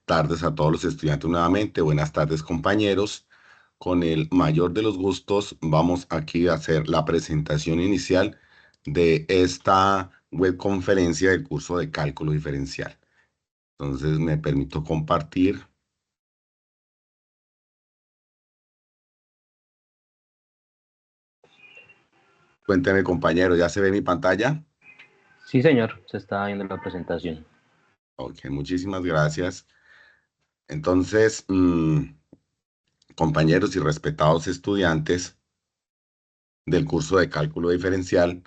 tardes a todos los estudiantes nuevamente. Buenas tardes, compañeros. Con el mayor de los gustos, vamos aquí a hacer la presentación inicial de esta webconferencia del curso de cálculo diferencial. Entonces, me permito compartir. Cuénteme, compañero, ¿ya se ve mi pantalla? Sí, señor, se está viendo la presentación. Ok, muchísimas gracias. Entonces, compañeros y respetados estudiantes del curso de cálculo diferencial,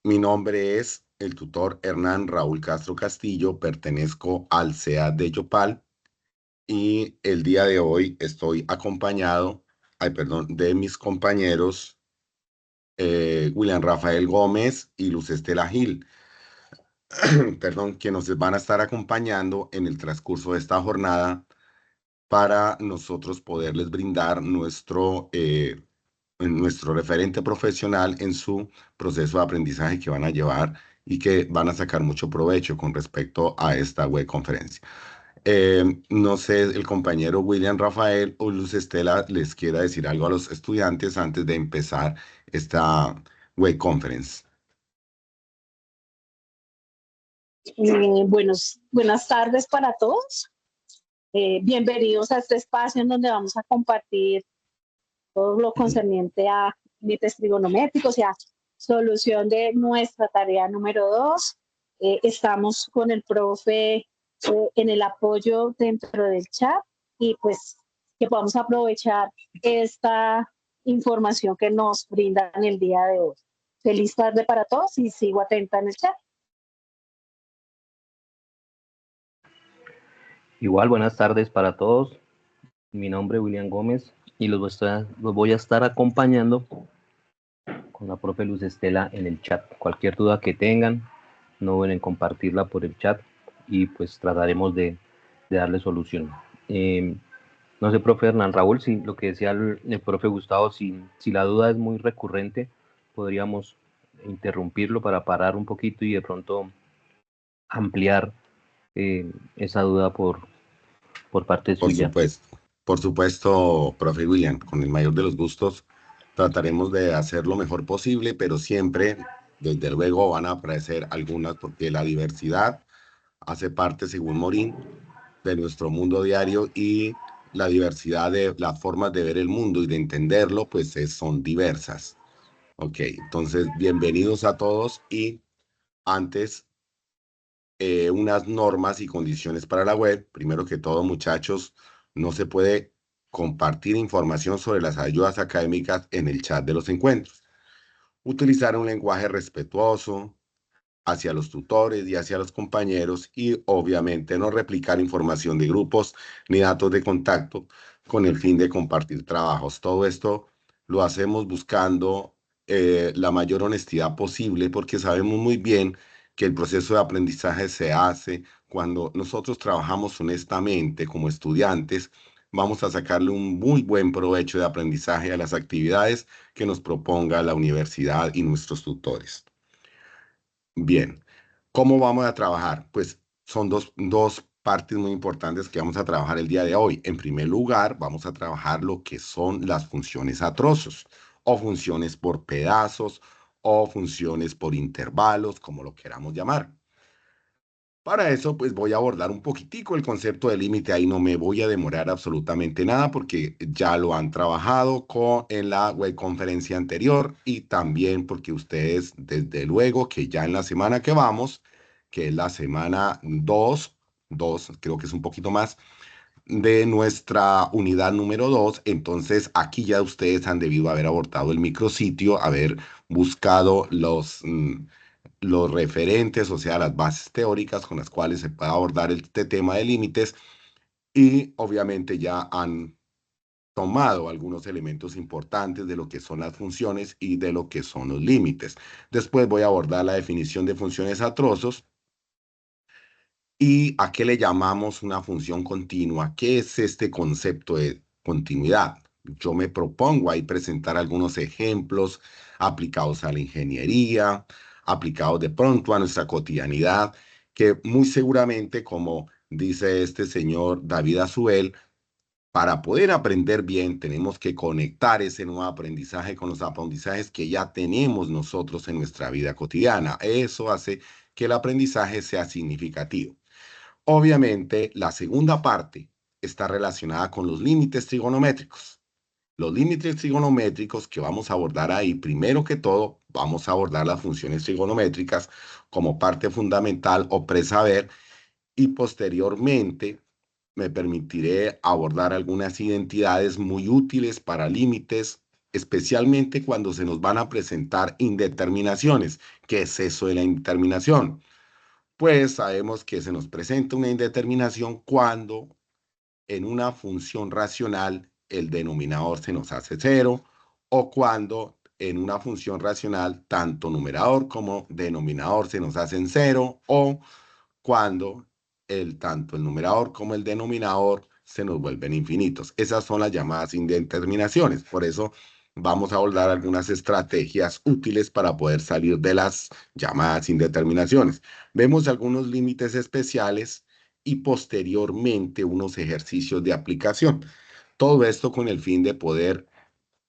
mi nombre es el tutor Hernán Raúl Castro Castillo, pertenezco al CEA de Yopal y el día de hoy estoy acompañado, de mis compañeros William Rafael Gómez y Luz Estela Gil, que nos van a estar acompañando en el transcurso de esta jornada para nosotros poderles brindar nuestro referente profesional en su proceso de aprendizaje que van a llevar y que van a sacar mucho provecho con respecto a esta web conferencia. No sé, el compañero William Rafael o Luz Estela les quiera decir algo a los estudiantes antes de empezar esta web conference. Buenas tardes para todos. Bienvenidos a este espacio en donde vamos a compartir todo lo concerniente a límites trigonométricos y a solución de nuestra tarea número 2. Estamos con el profe en el apoyo dentro del chat y pues que podamos aprovechar esta información que nos brindan el día de hoy. Feliz tarde para todos y sigo atenta en el chat. Igual, buenas tardes para todos. Mi nombre es William Gómez y los voy a estar acompañando con la profe Luz Estela en el chat. Cualquier duda que tengan, no duden en compartirla por el chat y pues trataremos de darle solución. No sé, profe Hernán Raúl, si lo que decía el profe Gustavo, si la duda es muy recurrente, podríamos interrumpirlo para parar un poquito y de pronto ampliar esa duda por parte Por suya. supuesto, profe William, con el mayor de los gustos, trataremos de hacer lo mejor posible, pero siempre, desde luego, van a aparecer algunas, porque la diversidad hace parte, según Morín, de nuestro mundo diario y la diversidad de las formas de ver el mundo y de entenderlo, pues son diversas. Ok, entonces, bienvenidos a todos y antes, unas normas y condiciones para la web. Primero que todo, muchachos, no se puede compartir información sobre las ayudas académicas en el chat de los encuentros. Utilizar un lenguaje respetuoso hacia los tutores y hacia los compañeros y obviamente no replicar información de grupos ni datos de contacto con el fin de compartir trabajos. Todo esto lo hacemos buscando la mayor honestidad posible porque sabemos muy bien que el proceso de aprendizaje se hace cuando nosotros trabajamos honestamente como estudiantes. Vamos a sacarle un muy buen provecho de aprendizaje a las actividades que nos proponga la universidad y nuestros tutores. Bien, ¿cómo vamos a trabajar? Pues son dos partes muy importantes que vamos a trabajar el día de hoy. En primer lugar, vamos a trabajar lo que son las funciones a trozos, o funciones por pedazos, o funciones por intervalos, como lo queramos llamar. Para eso, pues voy a abordar un poquitico el concepto de límite. Ahí no me voy a demorar absolutamente nada porque ya lo han trabajado en la webconferencia anterior y también porque ustedes, desde luego, que ya en la semana que vamos, que es la semana 2, creo que es un poquito más, de nuestra unidad número 2, entonces aquí ya ustedes han debido haber abortado el micrositio, haber buscado los referentes, o sea, las bases teóricas con las cuales se puede abordar este tema de límites y obviamente ya han tomado algunos elementos importantes de lo que son las funciones y de lo que son los límites. Después voy a abordar la definición de funciones a trozos y a qué le llamamos una función continua. ¿Qué es este concepto de continuidad? Yo me propongo ahí presentar algunos ejemplos aplicados a la ingeniería, aplicados de pronto a nuestra cotidianidad, que muy seguramente como dice este señor David Azuel, para poder aprender bien, tenemos que conectar ese nuevo aprendizaje con los aprendizajes que ya tenemos nosotros en nuestra vida cotidiana. Eso hace que el aprendizaje sea significativo. Obviamente, la segunda parte está relacionada con los límites trigonométricos. Los límites trigonométricos que vamos a abordar ahí, primero que todo, vamos a abordar las funciones trigonométricas como parte fundamental o presaber, y posteriormente me permitiré abordar algunas identidades muy útiles para límites, especialmente cuando se nos van a presentar indeterminaciones. ¿Qué es eso de la indeterminación? Pues sabemos que se nos presenta una indeterminación cuando en una función racional el denominador se nos hace cero, o cuando en una función racional tanto numerador como denominador se nos hacen cero, o cuando tanto el numerador como el denominador se nos vuelven infinitos. Esas son las llamadas indeterminaciones. Por eso vamos a abordar algunas estrategias útiles para poder salir de las llamadas indeterminaciones. Vemos algunos límites especiales y posteriormente unos ejercicios de aplicación. Todo esto con el fin de poder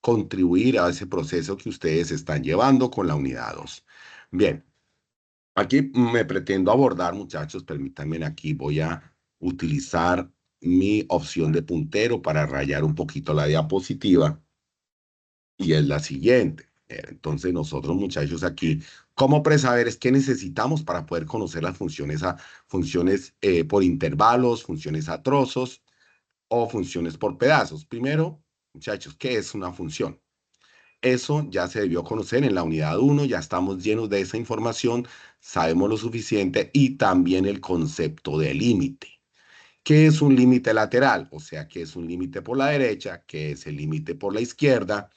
contribuir a ese proceso que ustedes están llevando con la unidad 2. Bien, aquí me pretendo abordar, muchachos, permítanme, aquí voy a utilizar mi opción de puntero para rayar un poquito la diapositiva, y es la siguiente. Entonces nosotros, muchachos, aquí, como presaberes, ¿qué necesitamos para poder conocer las funciones, funciones por intervalos, funciones a trozos o funciones por pedazos? Primero, muchachos, ¿qué es una función? Eso ya se debió conocer en la unidad 1, ya estamos llenos de esa información, sabemos lo suficiente, y también el concepto de límite. ¿Qué es un límite lateral? O sea, ¿qué es un límite por la derecha? ¿Qué es el límite por la izquierda?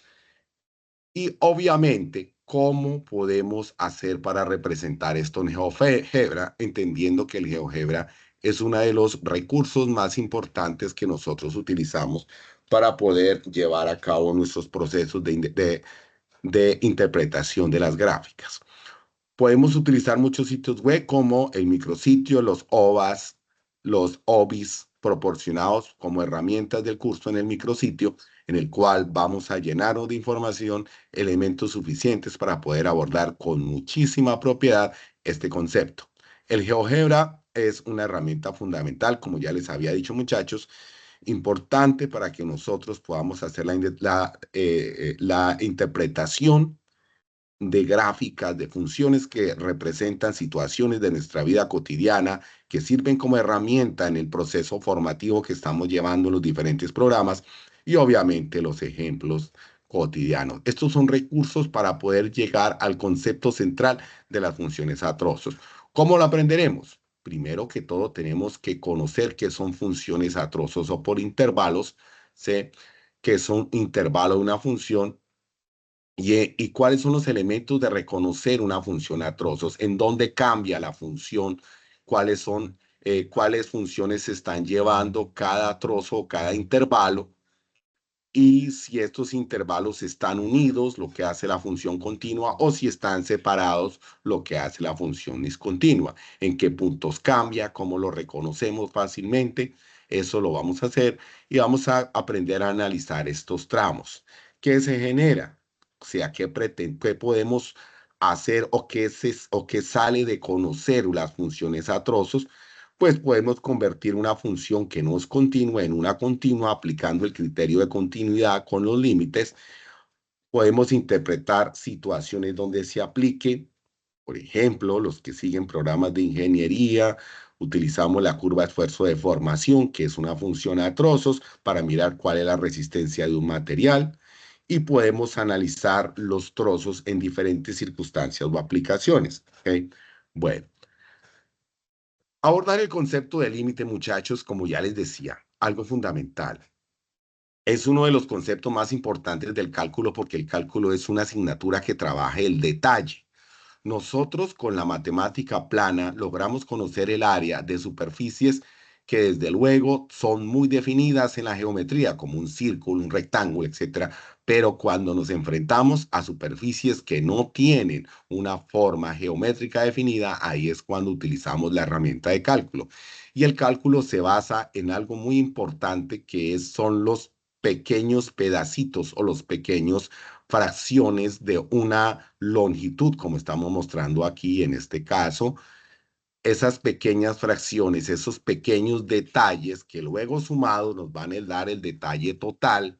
Y obviamente, ¿cómo podemos hacer para representar esto en GeoGebra? Entendiendo que el GeoGebra es uno de los recursos más importantes que nosotros utilizamos para poder llevar a cabo nuestros procesos de interpretación de las gráficas. Podemos utilizar muchos sitios web como el micrositio, los OVAs, los OBIs proporcionados como herramientas del curso en el micrositio, en el cual vamos a llenarnos de información, elementos suficientes para poder abordar con muchísima propiedad este concepto. El GeoGebra es una herramienta fundamental, como ya les había dicho, muchachos, importante para que nosotros podamos hacer la interpretación de gráficas, de funciones que representan situaciones de nuestra vida cotidiana, que sirven como herramienta en el proceso formativo que estamos llevando en los diferentes programas, y obviamente los ejemplos cotidianos. Estos son recursos para poder llegar al concepto central de las funciones a trozos. ¿Cómo lo aprenderemos? Primero que todo, tenemos que conocer qué son funciones a trozos o por intervalos, sé que son intervalos de una función, y cuáles son los elementos de reconocer una función a trozos, en dónde cambia la función, cuáles funciones se están llevando cada trozo o cada intervalo, y si estos intervalos están unidos, lo que hace la función continua, o si están separados, lo que hace la función discontinua. En qué puntos cambia, cómo lo reconocemos fácilmente, eso lo vamos a hacer, y vamos a aprender a analizar estos tramos. ¿Qué se genera? O sea, qué podemos hacer, o qué sale de conocer las funciones a trozos. Pues podemos convertir una función que no es continua en una continua aplicando el criterio de continuidad con los límites. Podemos interpretar situaciones donde se aplique, por ejemplo, los que siguen programas de ingeniería, utilizamos la curva de esfuerzo de formación, que es una función a trozos, para mirar cuál es la resistencia de un material, y podemos analizar los trozos en diferentes circunstancias o aplicaciones. ¿Okay? Bueno. Abordar el concepto de límite, muchachos, como ya les decía, algo fundamental. Es uno de los conceptos más importantes del cálculo, porque el cálculo es una asignatura que trabaja el detalle. Nosotros con la matemática plana logramos conocer el área de superficies que desde luego son muy definidas en la geometría, como un círculo, un rectángulo, etcétera, pero cuando nos enfrentamos a superficies que no tienen una forma geométrica definida, ahí es cuando utilizamos la herramienta de cálculo. Y el cálculo se basa en algo muy importante son los pequeños pedacitos o los pequeños fracciones de una longitud, como estamos mostrando aquí en este caso. Esas pequeñas fracciones, esos pequeños detalles que luego sumados nos van a dar el detalle total,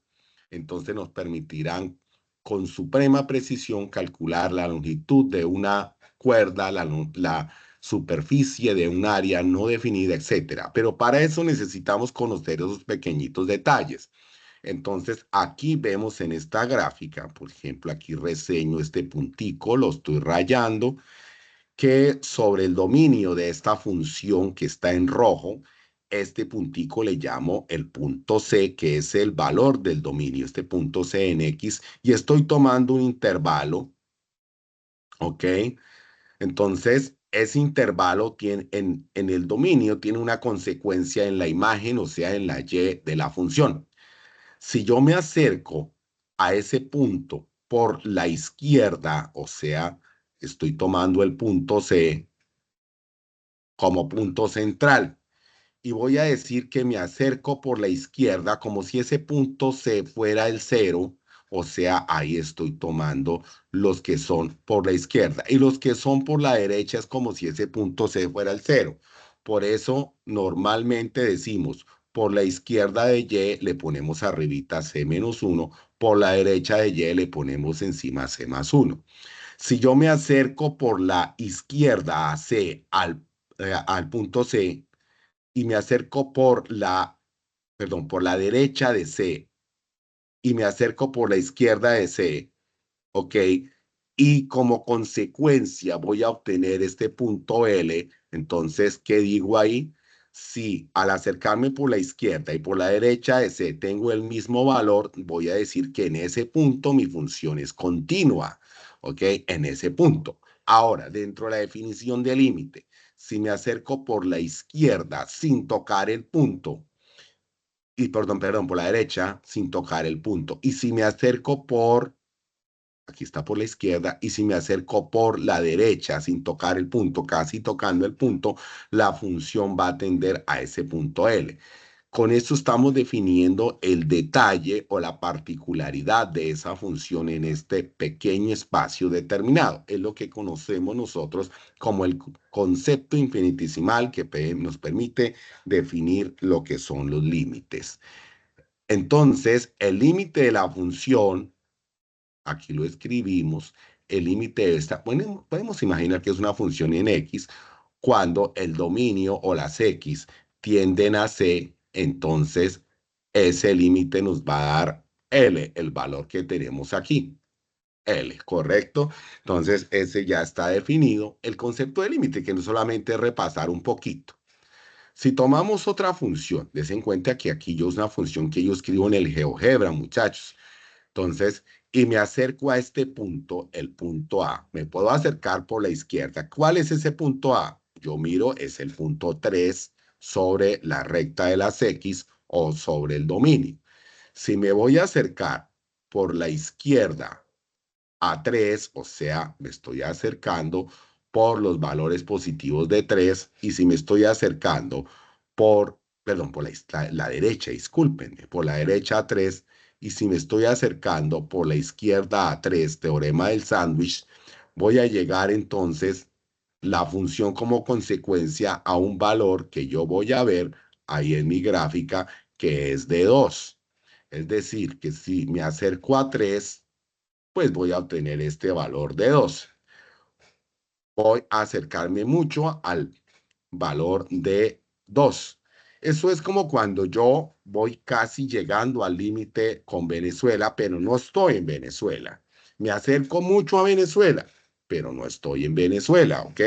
entonces nos permitirán con suprema precisión calcular la longitud de una cuerda, la superficie de un área no definida, etcétera. Pero para eso necesitamos conocer esos pequeñitos detalles. Entonces, aquí vemos en esta gráfica, por ejemplo, aquí reseño este puntico, lo estoy rayando, que sobre el dominio de esta función que está en rojo, este puntico le llamo el punto C, que es el valor del dominio, este punto C en X, y estoy tomando un intervalo, ¿ok? Entonces, ese intervalo en el dominio tiene una consecuencia en la imagen, o sea, en la Y de la función. Si yo me acerco a ese punto por la izquierda, o sea, estoy tomando el punto C como punto central y voy a decir que me acerco por la izquierda como si ese punto C fuera el cero, o sea, ahí estoy tomando los que son por la izquierda y los que son por la derecha es como si ese punto C fuera el cero. Por eso normalmente decimos por la izquierda de Y le ponemos arribita C menos 1, por la derecha de Y le ponemos encima C más 1. Si yo me acerco por la izquierda a C al punto C, y me acerco por la derecha de C y me acerco por la izquierda de C, ¿ok? Y como consecuencia voy a obtener este punto L, entonces, ¿qué digo ahí? Si al acercarme por la izquierda y por la derecha de C tengo el mismo valor, voy a decir que en ese punto mi función es continua, ¿ok? En ese punto. Ahora, dentro de la definición de límite, si me acerco por la izquierda sin tocar el punto, y perdón, por la derecha sin tocar el punto, y si me acerco aquí está por la izquierda, y si me acerco por la derecha sin tocar el punto, casi tocando el punto, la función va a tender a ese punto L. Con esto estamos definiendo el detalle o la particularidad de esa función en este pequeño espacio determinado. Es lo que conocemos nosotros como el concepto infinitesimal que nos permite definir lo que son los límites. Entonces, el límite de la función, aquí lo escribimos, el límite de esta, bueno, podemos imaginar que es una función en X, cuando el dominio o las X tienden a C, entonces ese límite nos va a dar L, el valor que tenemos aquí. L, ¿correcto? Entonces ese ya está definido. El concepto de límite, que no solamente es repasar un poquito. Si tomamos otra función, des en cuenta que aquí yo es una función que yo escribo en el GeoGebra, muchachos. Entonces, y me acerco a este punto, el punto A. Me puedo acercar por la izquierda. ¿Cuál es ese punto A? Yo miro, es el punto 3 sobre la recta de las X o sobre el dominio. Si me voy a acercar por la izquierda a 3, o sea, me estoy acercando por los valores positivos de 3, y si me estoy acercando por la derecha, discúlpenme, por la derecha a 3, y si me estoy acercando por la izquierda a 3, teorema del sándwich, voy a llegar entonces la función como consecuencia a un valor que yo voy a ver ahí en mi gráfica, que es de 2. Es decir, que si me acerco a 3, pues voy a obtener este valor de 2. Voy a acercarme mucho al valor de 2. Eso es como cuando yo voy casi llegando al límite con Venezuela, pero no estoy en Venezuela. Me acerco mucho a Venezuela, pero no estoy en Venezuela, ¿ok?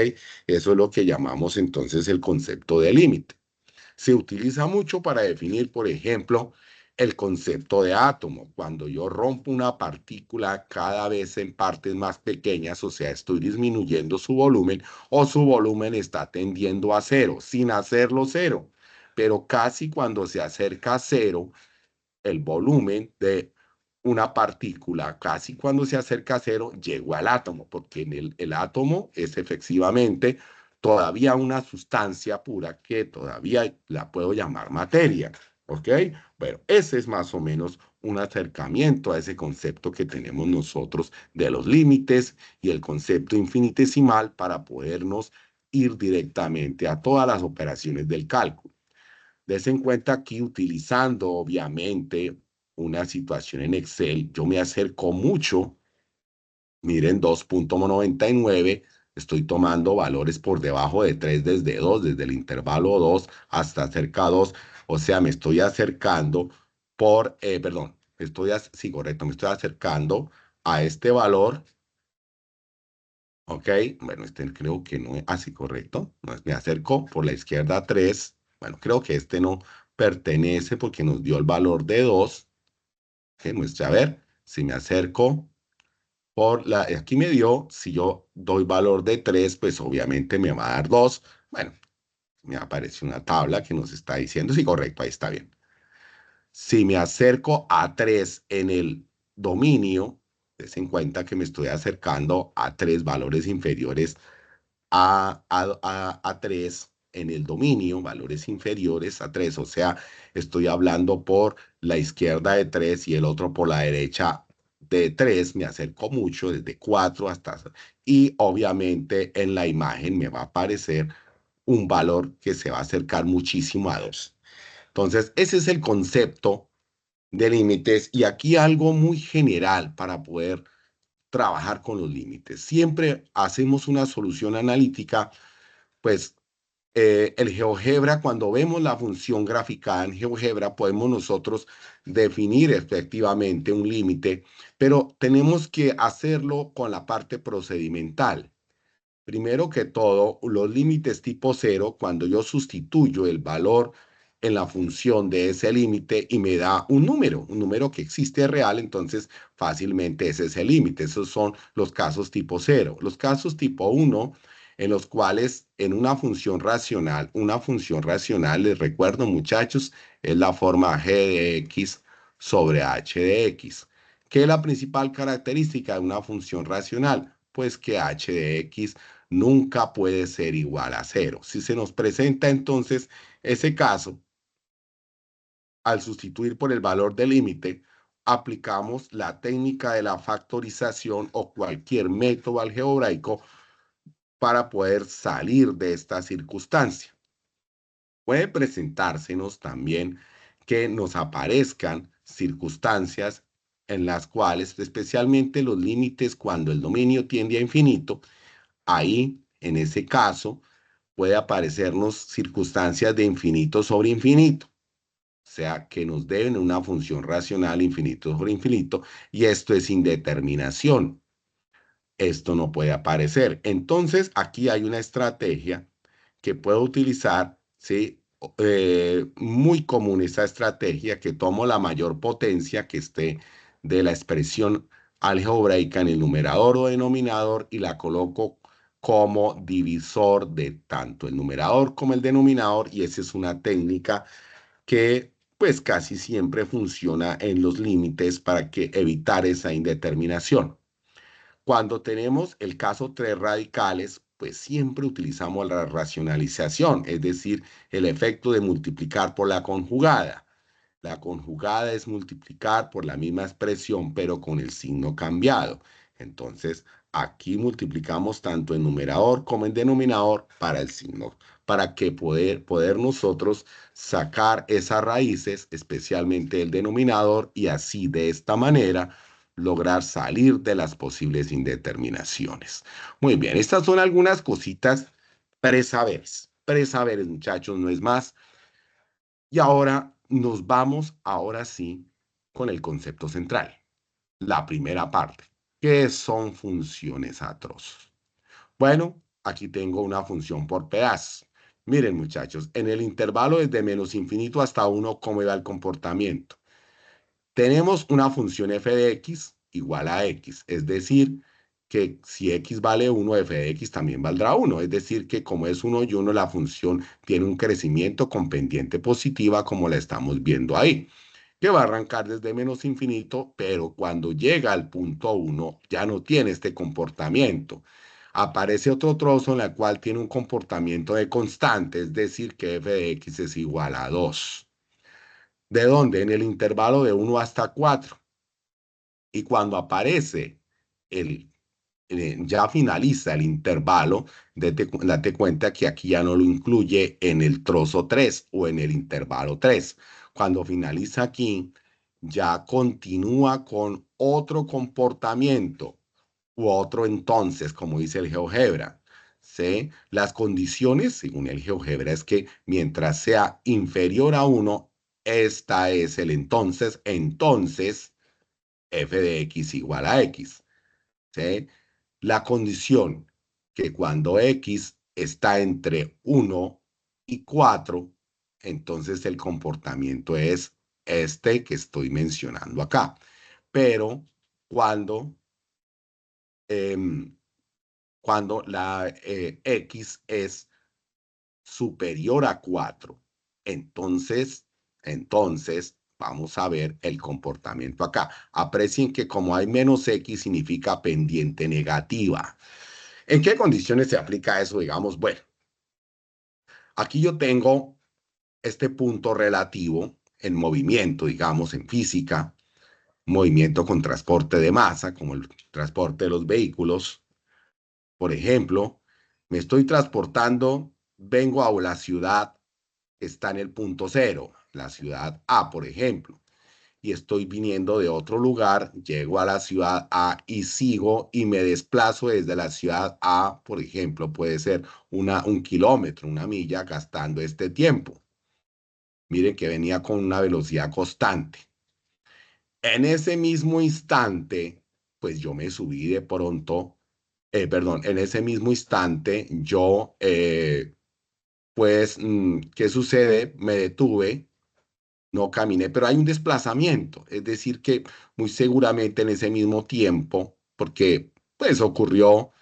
Eso es lo que llamamos entonces el concepto de límite. Se utiliza mucho para definir, por ejemplo, el concepto de átomo. Cuando yo rompo una partícula cada vez en partes más pequeñas, o sea, estoy disminuyendo su volumen o su volumen está tendiendo a cero, sin hacerlo cero. pero casi cuando se acerca a cero, el volumen de una partícula, casi cuando se acerca a cero, llegó al átomo, porque en el átomo es efectivamente todavía una sustancia pura que todavía la puedo llamar materia, ¿ok? Bueno, ese es más o menos un acercamiento a ese concepto que tenemos nosotros de los límites y el concepto infinitesimal para podernos ir directamente a todas las operaciones del cálculo. Des en cuenta aquí, utilizando obviamente una situación en Excel, yo me acerco mucho, miren, 2.99, estoy tomando valores por debajo de 3 desde 2, desde el intervalo 2 hasta cerca a 2, o sea, me estoy acercando perdón, sí, correcto, me estoy acercando a este valor, ¿ok? Bueno, este creo que no es así, correcto, no, me acerco por la izquierda a 3, bueno, creo que este no pertenece porque nos dio el valor de 2, que muestra, a ver, si me acerco aquí me dio, si yo doy valor de 3, pues obviamente me va a dar 2. Bueno, me aparece una tabla que nos está diciendo, sí, correcto, ahí está bien. Si me acerco a 3 en el dominio, des en cuenta que me estoy acercando a 3 valores inferiores a 3 en el dominio, valores inferiores a 3, o sea, estoy hablando por la izquierda de 3 y el otro por la derecha de 3, me acerco mucho, desde 4 hasta... Y obviamente en la imagen me va a aparecer un valor que se va a acercar muchísimo a 2. Entonces, ese es el concepto de límites y aquí algo muy general para poder trabajar con los límites. Siempre hacemos una solución analítica, pues el GeoGebra, cuando vemos la función graficada en GeoGebra, podemos nosotros definir efectivamente un límite, pero tenemos que hacerlo con la parte procedimental. Primero que todo, los límites tipo cero, cuando yo sustituyo el valor en la función de ese límite y me da un número que existe real, entonces fácilmente ese es el límite. Esos son los casos tipo cero. Los casos tipo 1, en los cuales en una función racional, les recuerdo muchachos, es la forma g de x sobre h de x. ¿Qué es la principal característica de una función racional? Pues que h de x nunca puede ser igual a cero. Si se nos presenta entonces ese caso, al sustituir por el valor del límite, aplicamos la técnica de la factorización o cualquier método algebraico para poder salir de esta circunstancia. Puede presentársenos también que nos aparezcan circunstancias en las cuales, especialmente los límites cuando el dominio tiende a infinito, ahí, en ese caso, puede aparecernos circunstancias de infinito sobre infinito, o sea, que nos deben una función racional infinito sobre infinito, y esto es indeterminación. Esto no puede aparecer. Entonces, aquí hay una estrategia que puedo utilizar, ¿sí? Muy común esa estrategia, que tomo la mayor potencia que esté de la expresión algebraica en el numerador o denominador y la coloco como divisor de tanto el numerador como el denominador, y esa es una técnica que pues casi siempre funciona en los límites para que evitar esa indeterminación. Cuando tenemos el caso 3 radicales, pues siempre utilizamos la racionalización, es decir, el efecto de multiplicar por la conjugada. La conjugada es multiplicar por la misma expresión, pero con el signo cambiado. Entonces, aquí multiplicamos tanto en numerador como en denominador para el signo, para que poder nosotros sacar esas raíces, especialmente el denominador, y así de esta manera lograr salir de las posibles indeterminaciones. Muy bien, estas son algunas cositas presaberes, muchachos, no es más. Y ahora nos vamos, ahora sí, con el concepto central, la primera parte, que son funciones atroces. Bueno, aquí tengo una función por pedazos. Miren, muchachos, en el intervalo desde menos infinito hasta 1, ¿cómo va el comportamiento? Tenemos una función f de x igual a x, es decir, que si x vale 1, f de x también valdrá 1. Es decir, que como es 1 y 1, la función tiene un crecimiento con pendiente positiva, como la estamos viendo ahí, que va a arrancar desde menos infinito, pero cuando llega al punto 1 ya no tiene este comportamiento. Aparece otro trozo en el cual tiene un comportamiento de constante, es decir, que f de x es igual a 2. ¿De dónde? En el intervalo de 1 hasta 4. Y cuando aparece ya finaliza el intervalo, date cuenta que aquí ya no lo incluye en el trozo 3 o en el intervalo 3. Cuando finaliza aquí, ya continúa con otro comportamiento u otro entonces, como dice el GeoGebra. ¿Sí? Las condiciones, según el GeoGebra, es que mientras sea inferior a 1, esta es el entonces f de x igual a x. ¿Sí? La condición que cuando x está entre 1 y 4, entonces el comportamiento es este que estoy mencionando acá. Pero cuando, cuando la x es superior a 4, entonces vamos a ver el comportamiento acá. Aprecien que como hay menos x significa pendiente negativa. ¿En qué condiciones se aplica eso? Digamos, bueno, aquí yo tengo este punto relativo en movimiento, digamos, en física, movimiento con transporte de masa, como el transporte de los vehículos. Por ejemplo, me estoy transportando, vengo a la ciudad que está en el punto cero, la ciudad A, por ejemplo, y estoy viniendo de otro lugar, llego a la ciudad A y sigo y me desplazo desde la ciudad A, por ejemplo, puede ser un kilómetro, una milla, gastando este tiempo. Miren que venía con una velocidad constante. En ese mismo instante, pues yo me subí de pronto, perdón, en ese mismo instante yo, pues, ¿qué sucede? Me detuve. No caminé, pero hay un desplazamiento, es decir, que muy seguramente en ese mismo tiempo, porque pues ocurrió,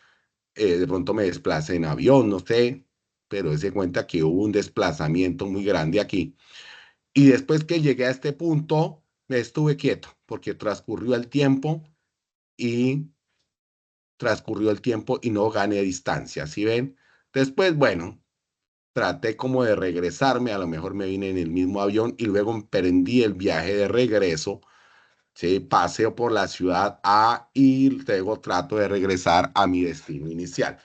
de pronto me desplacé en avión, no sé, pero se cuenta que hubo un desplazamiento muy grande aquí. Y después que llegué a este punto, me estuve quieto, porque y transcurrió el tiempo y no gané distancia, ¿sí ven? Después, bueno, traté como de regresarme, a lo mejor me vine en el mismo avión y luego emprendí el viaje de regreso. Sí, paseo por la ciudad A y luego trato de regresar a mi destino inicial.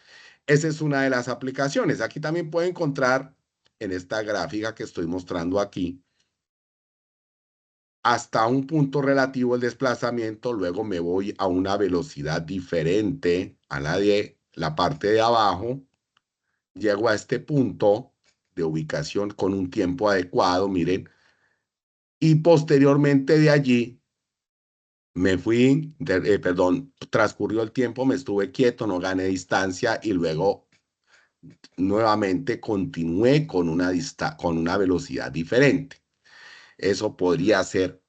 Esa es una de las aplicaciones. Aquí también puedo encontrar en esta gráfica que estoy mostrando aquí, hasta un punto relativo el desplazamiento, luego me voy a una velocidad diferente a la de la parte de abajo, llego a este punto de ubicación con un tiempo adecuado, miren, y posteriormente de allí me fui, perdón, transcurrió el tiempo, me estuve quieto, no gané distancia y luego nuevamente continué con con una velocidad diferente. Eso podría ser.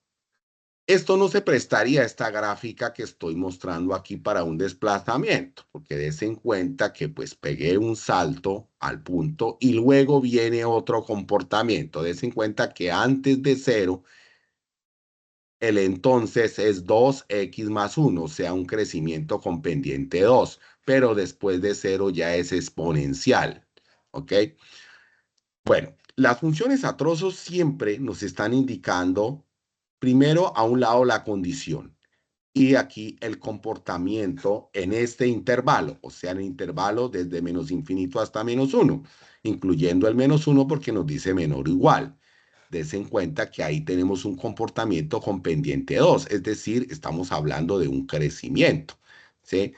Esto no se prestaría a esta gráfica que estoy mostrando aquí para un desplazamiento, porque des en cuenta que pues pegué un salto al punto y luego viene otro comportamiento. Des en cuenta que antes de 0 el entonces es 2x más 1, o sea, un crecimiento con pendiente 2, pero después de 0 ya es exponencial, ¿ok? Bueno, las funciones a trozos siempre nos están indicando, primero, a un lado la condición, y aquí el comportamiento en este intervalo, o sea, en el intervalo desde menos infinito hasta menos 1, incluyendo el menos 1 porque nos dice menor o igual. Des en cuenta que ahí tenemos un comportamiento con pendiente 2, es decir, estamos hablando de un crecimiento, ¿sí?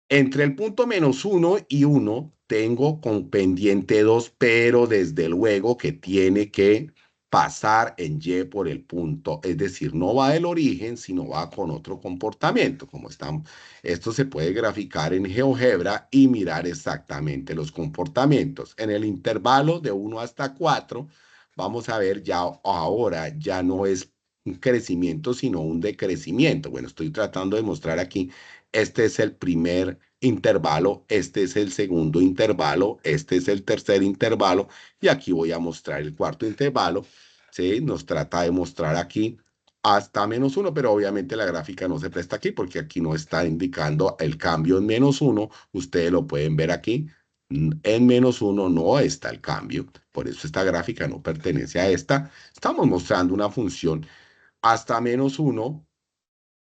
Entre el punto menos 1 y 1 tengo con pendiente 2, pero desde luego que tiene que pasar en Y por el punto, es decir, no va del origen, sino va con otro comportamiento, como estamos. Esto se puede graficar en GeoGebra y mirar exactamente los comportamientos. En el intervalo de 1 hasta 4, vamos a ver ya ahora ya no es un crecimiento, sino un decrecimiento. Bueno, estoy tratando de mostrar aquí, este es el primer intervalo, este es el segundo intervalo, este es el tercer intervalo, y aquí voy a mostrar el cuarto intervalo, ¿sí? Nos trata de mostrar aquí hasta -1, pero obviamente la gráfica no se presta aquí porque aquí no está indicando el cambio en -1. Ustedes lo pueden ver aquí. En -1 no está el cambio, por eso esta gráfica no pertenece a esta. Estamos mostrando una función hasta -1.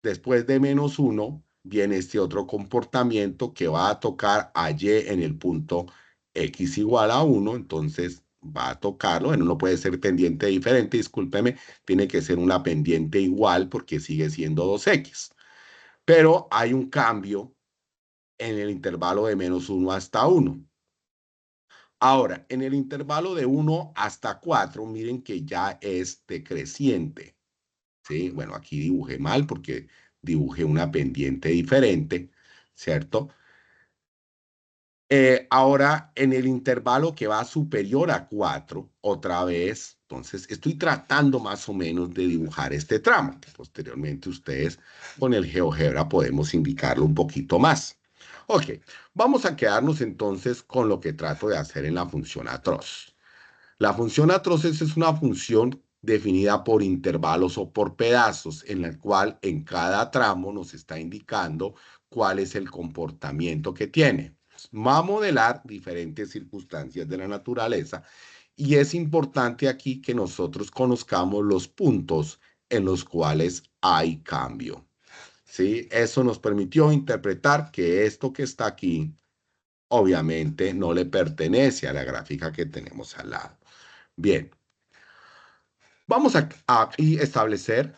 Después de -1 viene este otro comportamiento que va a tocar a y en el punto x igual a 1, entonces va a tocarlo. Bueno, no puede ser pendiente diferente, discúlpeme, tiene que ser una pendiente igual porque sigue siendo 2x. Pero hay un cambio en el intervalo de -1 hasta 1. Ahora, en el intervalo de 1 hasta 4, miren que ya es decreciente. ¿Sí? Bueno, aquí dibujé mal porque dibujé una pendiente diferente, ¿cierto? Ahora, en el intervalo que va superior a 4, otra vez, entonces estoy tratando más o menos de dibujar este tramo, que posteriormente ustedes con el GeoGebra podemos indicarlo un poquito más. Ok, vamos a quedarnos entonces con lo que trato de hacer en la función atroz. La función atroces es una función definida por intervalos o por pedazos, en la cual en cada tramo nos está indicando cuál es el comportamiento que tiene. Va a modelar diferentes circunstancias de la naturaleza y es importante aquí que nosotros conozcamos los puntos en los cuales hay cambio. ¿Sí? Eso nos permitió interpretar que esto que está aquí obviamente no le pertenece a la gráfica que tenemos al lado. Bien, vamos a aquí establecer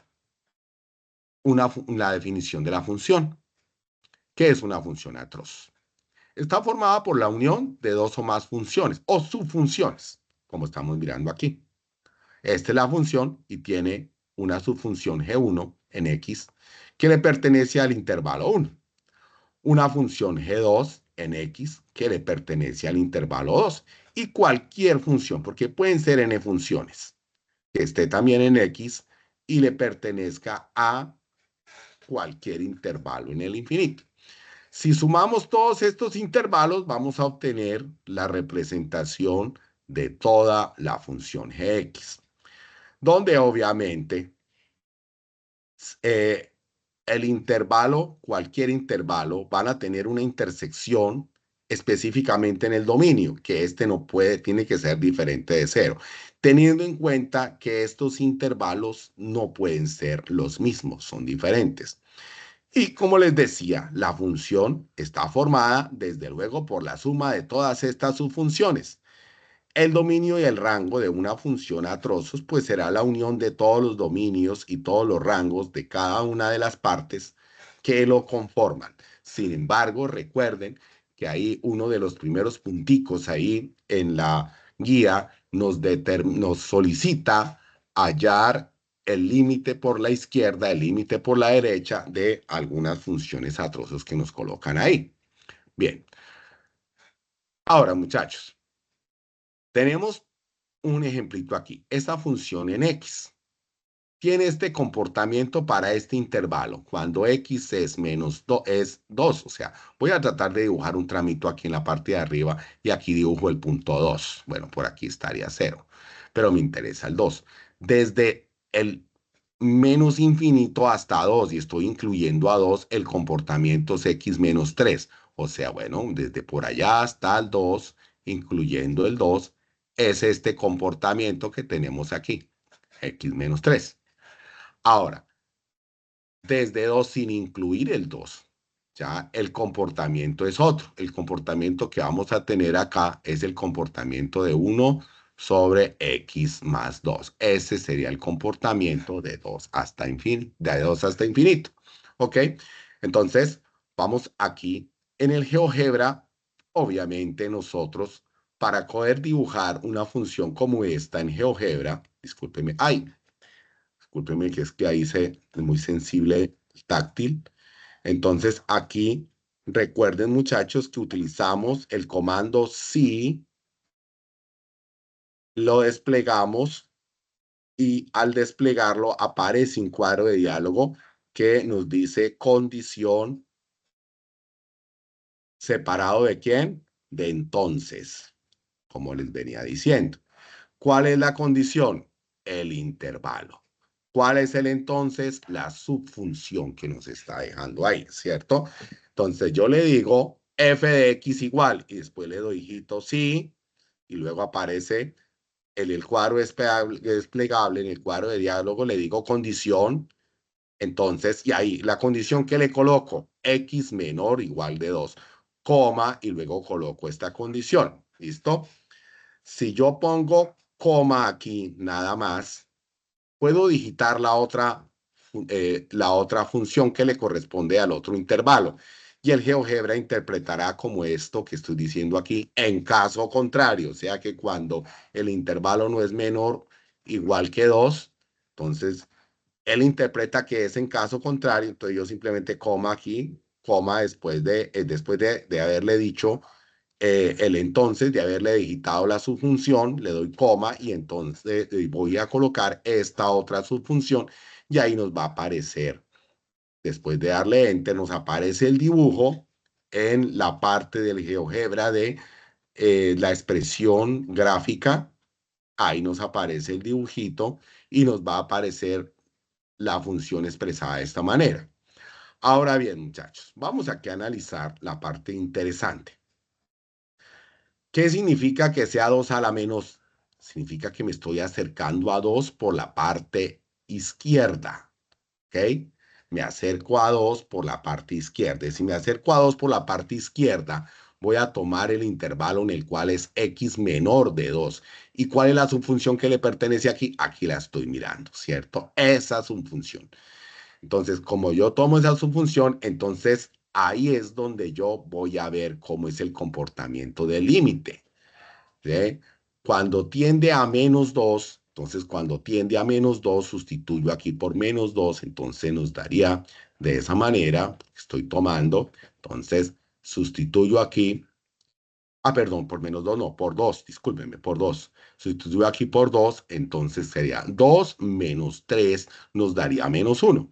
la definición de la función. ¿Qué es una función atroz? Está formada por la unión de dos o más funciones o subfunciones, como estamos mirando aquí. Esta es la función y tiene una subfunción G1 en X que le pertenece al intervalo 1. Una función G2 en X que le pertenece al intervalo 2. Y cualquier función, porque pueden ser n funciones, que esté también en X y le pertenezca a cualquier intervalo en el infinito. Si sumamos todos estos intervalos, vamos a obtener la representación de toda la función Gx, donde obviamente el intervalo, cualquier intervalo, van a tener una intersección específicamente en el dominio, que este no puede, tiene que ser diferente de 0, teniendo en cuenta que estos intervalos no pueden ser los mismos, son diferentes. Y como les decía, la función está formada desde luego por la suma de todas estas subfunciones. El dominio y el rango de una función a trozos pues será la unión de todos los dominios y todos los rangos de cada una de las partes que lo conforman. Sin embargo, recuerden que ahí uno de los primeros punticos ahí en la guía nos solicita hallar el límite por la izquierda, el límite por la derecha de algunas funciones a trozos que nos colocan ahí. Bien. Ahora, muchachos, tenemos un ejemplito aquí. Esta función en X tiene este comportamiento para este intervalo, cuando X es es 2. O sea, voy a tratar de dibujar un tramito aquí en la parte de arriba y aquí dibujo el punto 2. Bueno, por aquí estaría 0, pero me interesa el 2. Desde el menos infinito hasta 2, y estoy incluyendo a 2, el comportamiento es X menos 3. O sea, bueno, desde por allá hasta el 2, incluyendo el 2, es este comportamiento que tenemos aquí, X menos 3. Ahora, desde 2 sin incluir el 2, ya el comportamiento es otro. El comportamiento que vamos a tener acá es el comportamiento de 1 sobre X más 2. Ese sería el comportamiento de 2 hasta infinito, de 2 hasta infinito. ¿Ok? Entonces, vamos aquí en el GeoGebra. Obviamente nosotros, para poder dibujar una función como esta en GeoGebra, discúlpeme, discúlpeme que es que ahí es muy sensible el táctil. Entonces aquí, recuerden muchachos que utilizamos el comando sí, lo desplegamos y al desplegarlo aparece un cuadro de diálogo que nos dice condición separado ¿de quién? De entonces, como les venía diciendo. ¿Cuál es la condición? El intervalo. ¿Cuál es el entonces? La subfunción que nos está dejando ahí, ¿cierto? Entonces yo le digo f de x igual y después le doy hito sí y luego aparece en el cuadro desplegable, en el cuadro de diálogo le digo condición. Entonces, y ahí la condición que le coloco, x menor o igual de 2, coma, y luego coloco esta condición. ¿Listo? Si yo pongo coma aquí nada más, puedo digitar la otra función que le corresponde al otro intervalo. Y el GeoGebra interpretará como esto que estoy diciendo aquí en caso contrario, o sea que cuando el intervalo no es menor igual que 2, entonces él interpreta que es en caso contrario, entonces yo simplemente coma aquí, coma después de haberle dicho el entonces, de haberle digitado la subfunción, le doy coma y entonces voy a colocar esta otra subfunción y ahí nos va a aparecer, después de darle enter, nos aparece el dibujo en la parte del GeoGebra de la expresión gráfica, ahí nos aparece el dibujito y nos va a aparecer la función expresada de esta manera. Ahora bien, muchachos, vamos aquí a analizar la parte interesante. ¿Qué significa que sea 2 a la menos? Significa que me estoy acercando a 2 por la parte izquierda, ¿ok? Me acerco a 2 por la parte izquierda. Y si me acerco a 2 por la parte izquierda, voy a tomar el intervalo en el cual es x menor de 2. ¿Y cuál es la subfunción que le pertenece aquí? Aquí la estoy mirando, ¿cierto? Esa subfunción. Entonces, como yo tomo esa subfunción, entonces ahí es donde yo voy a ver cómo es el comportamiento del límite. ¿Sí? Cuando tiende a menos 2, entonces cuando tiende a menos 2, sustituyo aquí por menos 2, entonces nos daría de esa manera, estoy tomando, entonces sustituyo aquí, perdón, por menos 2, no, por 2, discúlpenme, por 2. Sustituyo aquí por 2, entonces sería 2 menos 3 nos daría menos 1.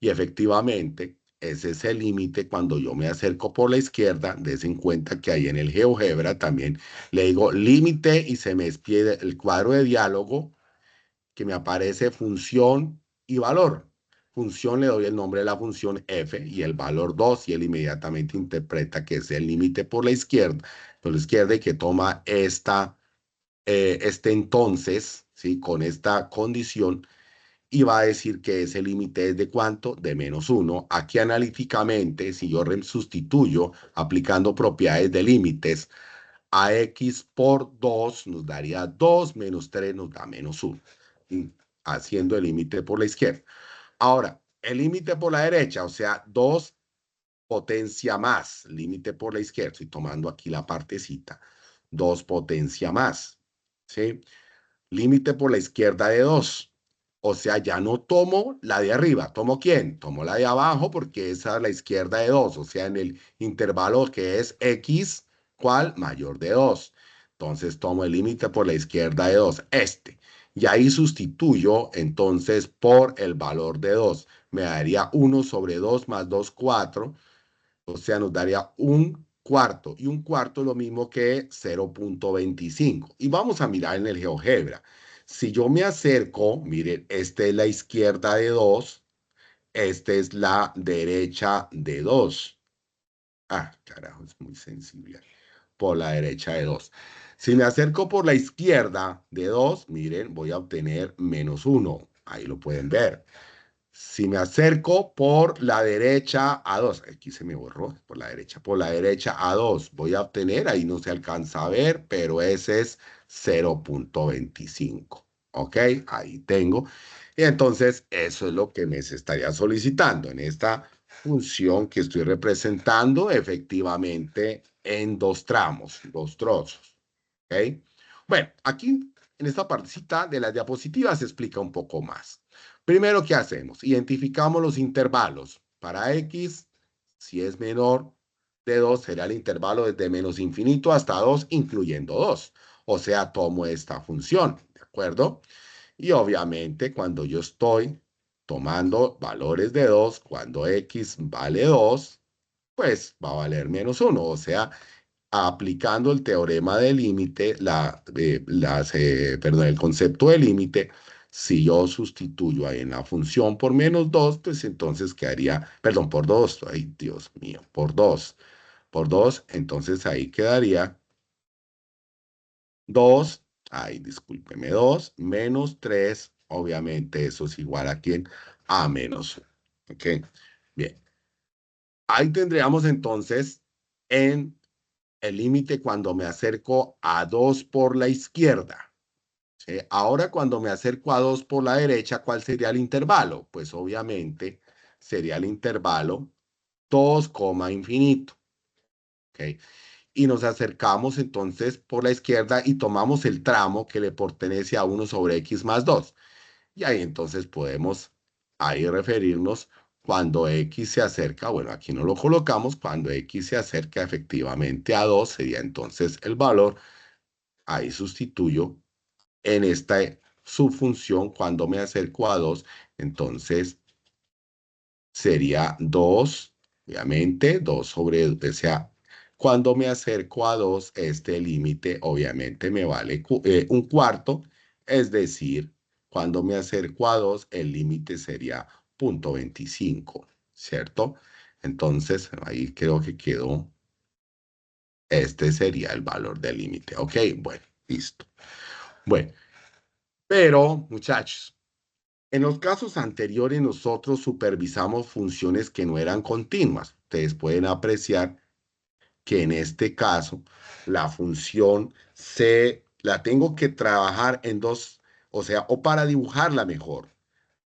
Y efectivamente, ese es el límite cuando yo me acerco por la izquierda. Des en cuenta que ahí en el GeoGebra también le digo límite y se me despide el cuadro de diálogo que me aparece función y valor. Función le doy el nombre de la función f y el valor 2 y él inmediatamente interpreta que es el límite por la izquierda y que toma este entonces, ¿sí? Con esta condición y va a decir que ese límite es de ¿cuánto? De menos 1. Aquí analíticamente, si yo sustituyo aplicando propiedades de límites a x por 2, nos daría 2 menos 3 nos da menos 1. Haciendo el límite por la izquierda. Ahora, el límite por la derecha, o sea, 2 potencia más, límite por la izquierda, estoy tomando aquí la partecita, 2 potencia más, ¿sí? Límite por la izquierda de 2. O sea, ya no tomo la de arriba. ¿Tomo quién? Tomo la de abajo porque esa es la izquierda de 2. O sea, en el intervalo que es x, ¿cuál? Mayor de 2. Entonces tomo el límite por la izquierda de 2, este. Y ahí sustituyo entonces por el valor de 2. Me daría 1 sobre 2 más 2, 4. O sea, nos daría un cuarto. Y un cuarto es lo mismo que 0.25. Y vamos a mirar en el GeoGebra. Si yo me acerco, miren, esta es la izquierda de 2, esta es la derecha de 2. Ah, carajo, es muy sensible. Por la derecha de 2. Si me acerco por la izquierda de 2, miren, voy a obtener menos 1. Ahí lo pueden ver. Si me acerco por la derecha a 2, aquí se me borró, por la derecha a 2, voy a obtener, ahí no se alcanza a ver, pero ese es 0.25. ¿Ok? Ahí tengo. Y entonces eso es lo que me se estaría solicitando en esta función que estoy representando efectivamente en dos tramos, dos trozos. ¿Ok? Bueno, aquí en esta partecita de las diapositivas se explica un poco más. Primero, ¿qué hacemos? Identificamos los intervalos. Para x, si es menor de 2, será el intervalo desde menos infinito hasta 2, incluyendo 2. O sea, tomo esta función, ¿de acuerdo? Y obviamente cuando yo estoy tomando valores de 2, cuando X vale 2, pues va a valer -1. O sea, aplicando el teorema del límite, perdón, el concepto de límite, si yo sustituyo ahí en la función por -2, pues entonces quedaría, perdón, por 2, ay Dios mío, por 2, entonces ahí quedaría 2, ay, discúlpeme, 2 menos 3, obviamente eso es igual a quién, a -1. ¿Ok? Bien. Ahí tendríamos entonces en el límite cuando me acerco a 2 por la izquierda. ¿Sí? Ahora cuando me acerco a 2 por la derecha, ¿cuál sería el intervalo? Pues obviamente sería el intervalo 2, infinito. ¿Ok? Y nos acercamos entonces por la izquierda y tomamos el tramo que le pertenece a 1 sobre x más 2. Y ahí entonces podemos ahí referirnos cuando x se acerca, bueno, aquí no lo colocamos, cuando x se acerca efectivamente a 2, sería entonces el valor, ahí sustituyo en esta subfunción cuando me acerco a 2, entonces sería 2, obviamente, 2 sobre, o sea, cuando me acerco a 2, este límite obviamente me vale un cuarto, es decir, cuando me acerco a 2, el límite sería 0.25, ¿cierto? Entonces, ahí creo que quedó, este sería el valor del límite, ¿ok? Bueno, listo. Bueno, pero muchachos, en los casos anteriores nosotros supervisamos funciones que no eran continuas. Ustedes pueden apreciar que en este caso la función la tengo que trabajar en dos, o sea, o para dibujarla mejor,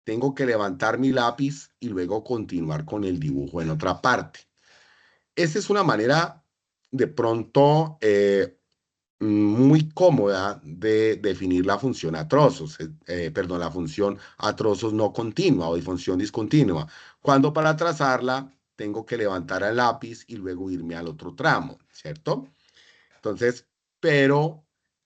tengo que levantar mi lápiz y luego continuar con el dibujo en otra parte. Esa es una manera de pronto muy cómoda de definir la función a trozos, perdón, la función a trozos no continua o de función discontinua, cuando para trazarla tengo que levantar el lápiz y luego irme al otro tramo, ¿cierto? Entonces, pero,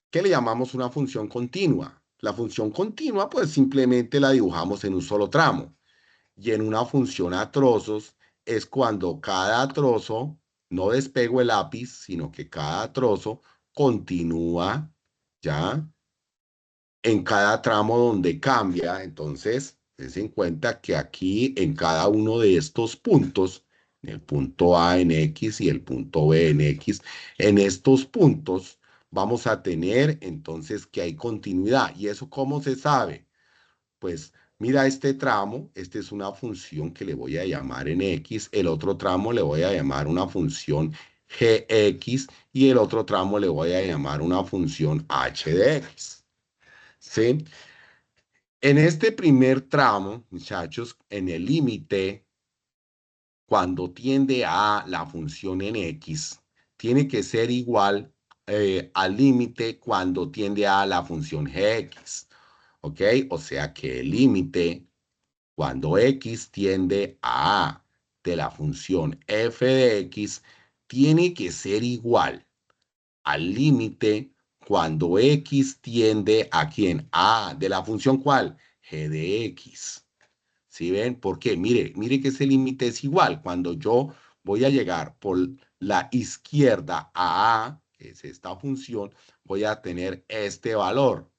¿qué le llamamos una función continua? La función continua, pues simplemente la dibujamos en un solo tramo. Y en una función a trozos es cuando cada trozo, no despego el lápiz, sino que cada trozo continúa, ¿ya? En cada tramo donde cambia. Entonces, ten en cuenta que aquí en cada uno de estos puntos, en el punto A en X y el punto B en X, en estos puntos vamos a tener entonces que hay continuidad. ¿Y eso cómo se sabe? Pues mira este tramo, esta es una función que le voy a llamar en X, el otro tramo le voy a llamar una función Gx y el otro tramo le voy a llamar una función h de x. ¿Sí? En este primer tramo, muchachos, en el límite, cuando tiende a la función en X, tiene que ser igual al límite cuando tiende a la función Gx. ¿Ok? O sea que el límite cuando x tiende a A de la función f de x, tiene que ser igual al límite cuando x tiende a quién, a de la función ¿cuál? G de x. ¿Sí ven? ¿Por qué? Mire que ese límite es igual. Cuando yo voy a llegar por la izquierda a A, que es esta función, voy a tener este valor,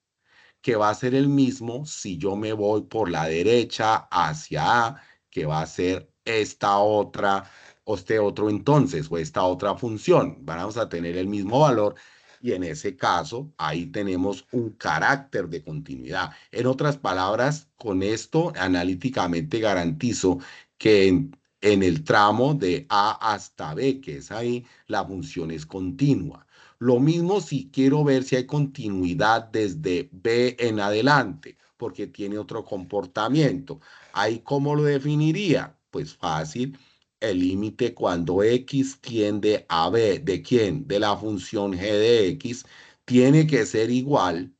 que va a ser el mismo si yo me voy por la derecha hacia A, que va a ser esta otra, o este otro entonces, o esta otra función. Vamos a tener el mismo valor y en ese caso, ahí tenemos un carácter de continuidad. En otras palabras, con esto analíticamente garantizo que en el tramo de A hasta B, que es ahí, la función es continua. Lo mismo si quiero ver si hay continuidad desde B en adelante, porque tiene otro comportamiento. Ahí, ¿cómo lo definiría? Pues fácil, el límite cuando X tiende a B, ¿de quién? De la función G de X, tiene que ser igual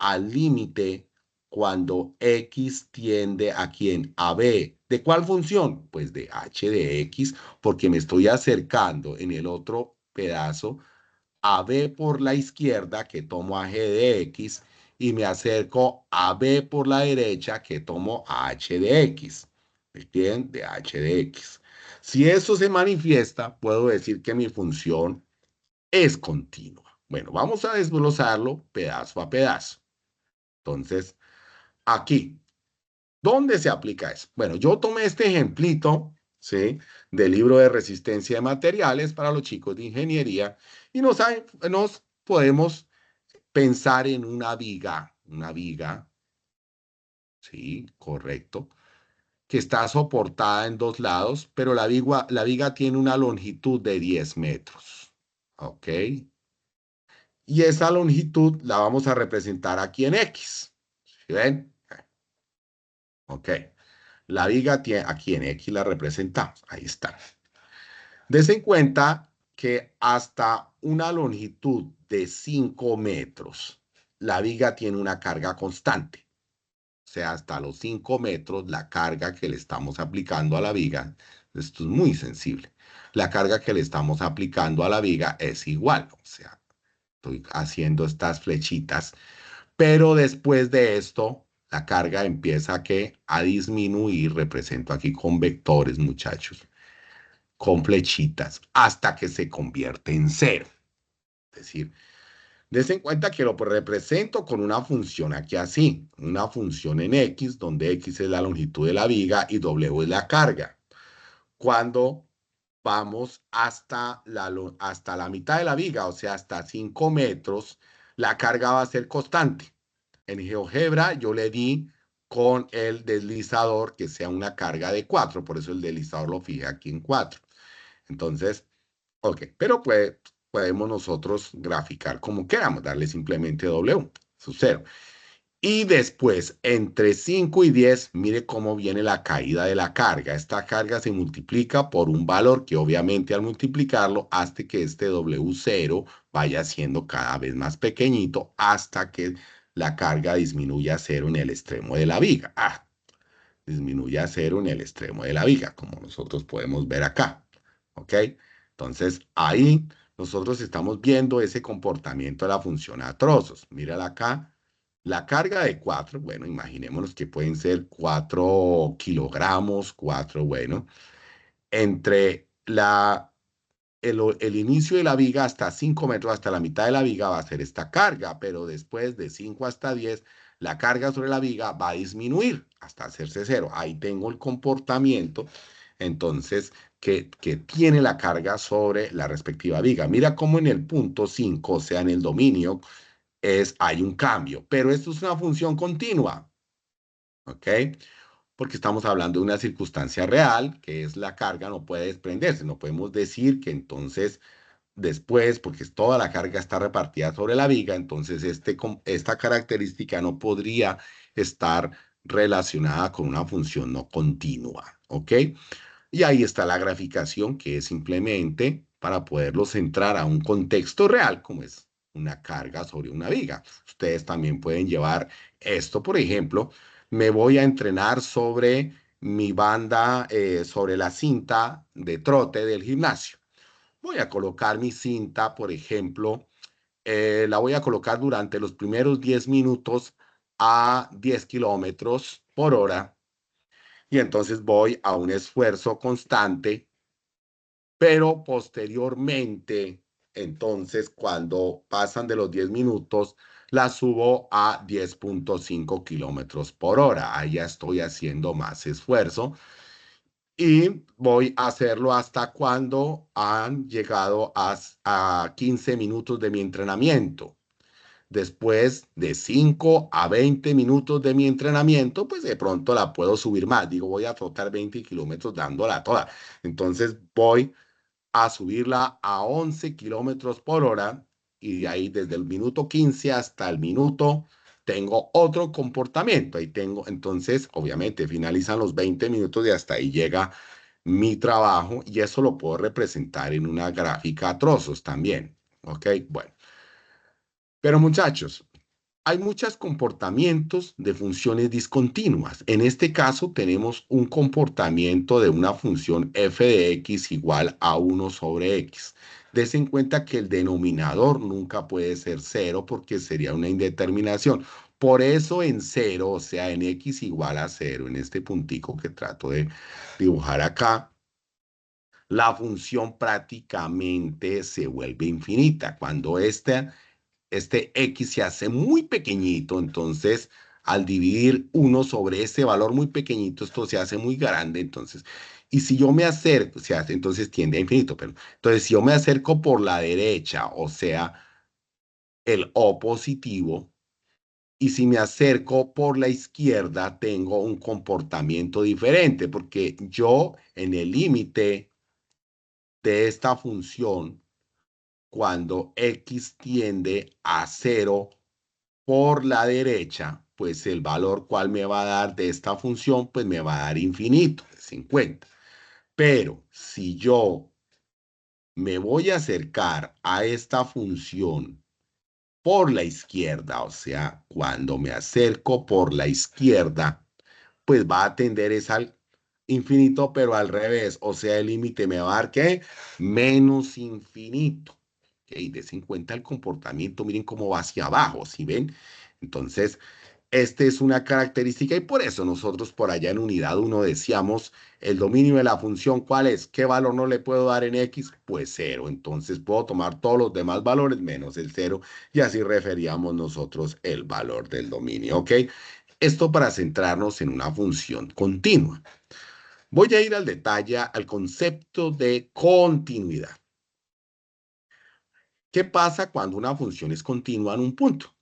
al límite cuando X tiende a quién? A B. ¿De cuál función? Pues de H de X, porque me estoy acercando en el otro pedazo a B por la izquierda, que tomo a G de X, y me acerco a B por la derecha, que tomo a H de X. Bien, de H de X. Si eso se manifiesta, puedo decir que mi función es continua. Bueno, vamos a desglosarlo pedazo a pedazo. Entonces, aquí, ¿dónde se aplica eso? Bueno, yo tomé este ejemplito, ¿sí?, del libro de resistencia de materiales para los chicos de ingeniería y nos podemos pensar en una viga, sí, correcto, que está soportada en dos lados, pero la viga tiene una longitud de 10 metros, ¿ok? Y esa longitud la vamos a representar aquí en X, ¿sí ven? Ok, la viga tiene, aquí en X la representamos, ahí está. Des en cuenta que hasta una longitud de 5 metros, la viga tiene una carga constante. O sea, hasta los 5 metros, la carga que le estamos aplicando a la viga, esto es muy sensible, la carga que le estamos aplicando a la viga es igual. O sea, estoy haciendo estas flechitas, pero después de esto, la carga empieza a disminuir, represento aquí con vectores, muchachos, con flechitas, hasta que se convierte en cero. Es decir, des en cuenta que lo represento con una función aquí así, una función en X, donde X es la longitud de la viga y W es la carga. Cuando vamos hasta la mitad de la viga, o sea, hasta 5 metros, la carga va a ser constante. En GeoGebra yo le di con el deslizador que sea una carga de 4, por eso el deslizador lo fijé aquí en 4. Entonces, ok, pero podemos nosotros graficar como queramos, darle simplemente W, su 0. Y después, entre 5 y 10, mire cómo viene la caída de la carga. Esta carga se multiplica por un valor que obviamente al multiplicarlo hace que este W0 vaya siendo cada vez más pequeñito hasta que la carga disminuya a 0 en el extremo de la viga. Disminuye a 0 en el extremo de la viga, como nosotros podemos ver acá. ¿Ok? Entonces, ahí nosotros estamos viendo ese comportamiento de la función a trozos. Mírala acá. La carga de 4, bueno, imaginémonos que pueden ser 4 kilogramos, 4, bueno, entre el inicio de la viga hasta 5 metros, hasta la mitad de la viga va a ser esta carga, pero después de 5 hasta 10, la carga sobre la viga va a disminuir hasta hacerse 0. Ahí tengo el comportamiento, entonces, que tiene la carga sobre la respectiva viga. Mira cómo en el punto 5, o sea, en el dominio, hay un cambio, pero esto es una función continua, ¿ok? Porque estamos hablando de una circunstancia real, que es la carga, no puede desprenderse. No podemos decir que entonces después, porque toda la carga está repartida sobre la viga, entonces esta característica no podría estar relacionada con una función no continua, ¿ok? Y ahí está la graficación, que es simplemente para poderlo centrar a un contexto real, como es una carga sobre una viga. Ustedes también pueden llevar esto, por ejemplo, me voy a entrenar sobre mi banda, sobre la cinta de trote del gimnasio. Voy a colocar mi cinta, por ejemplo, la voy a colocar durante los primeros 10 minutos a 10 kilómetros por hora y entonces voy a un esfuerzo constante, pero posteriormente, entonces, cuando pasan de los 10 minutos, la subo a 10.5 kilómetros por hora. Ahí ya estoy haciendo más esfuerzo y voy a hacerlo hasta cuando han llegado a 15 minutos de mi entrenamiento. Después de 5 a 20 minutos de mi entrenamiento, pues de pronto la puedo subir más. Digo, voy a trotar 20 kilómetros dándola toda. Entonces voy a subirla a 11 kilómetros por hora y de ahí desde el minuto 15 hasta el minuto tengo otro comportamiento. Ahí tengo, entonces, obviamente, finalizan los 20 minutos y hasta ahí llega mi trabajo y eso lo puedo representar en una gráfica a trozos también. ¿Ok? Bueno. Pero muchachos, hay muchos comportamientos de funciones discontinuas. En este caso tenemos un comportamiento de una función f de x igual a 1 sobre x. Des en cuenta que el denominador nunca puede ser 0 porque sería una indeterminación. Por eso en 0, o sea, en x igual a 0, en este puntico que trato de dibujar acá, la función prácticamente se vuelve infinita. Cuando este x se hace muy pequeñito, entonces al dividir 1 sobre ese valor muy pequeñito, esto se hace muy grande, entonces, y si yo me acerco, se hace, entonces tiende a infinito, pero entonces si yo me acerco por la derecha, o sea, el O positivo, y si me acerco por la izquierda, tengo un comportamiento diferente, porque yo en el límite de esta función, cuando x tiende a 0 por la derecha, pues el valor cual me va a dar de esta función, pues me va a dar infinito, 50. Pero si yo me voy a acercar a esta función por la izquierda, o sea, cuando me acerco por la izquierda, pues va a tender es al infinito, pero al revés, o sea, el límite me va a dar, ¿qué? Menos infinito. ¿Okay? Des en cuenta el comportamiento, miren cómo va hacia abajo, ¿sí ven? Entonces, esta es una característica y por eso nosotros por allá en unidad 1 decíamos el dominio de la función, ¿cuál es? ¿Qué valor no le puedo dar en x? Pues 0. Entonces puedo tomar todos los demás valores menos el 0 y así referíamos nosotros el valor del dominio, ¿ok? Esto para centrarnos en una función continua. Voy a ir al detalle, al concepto de continuidad. ¿Qué pasa cuando una función es continua en un punto?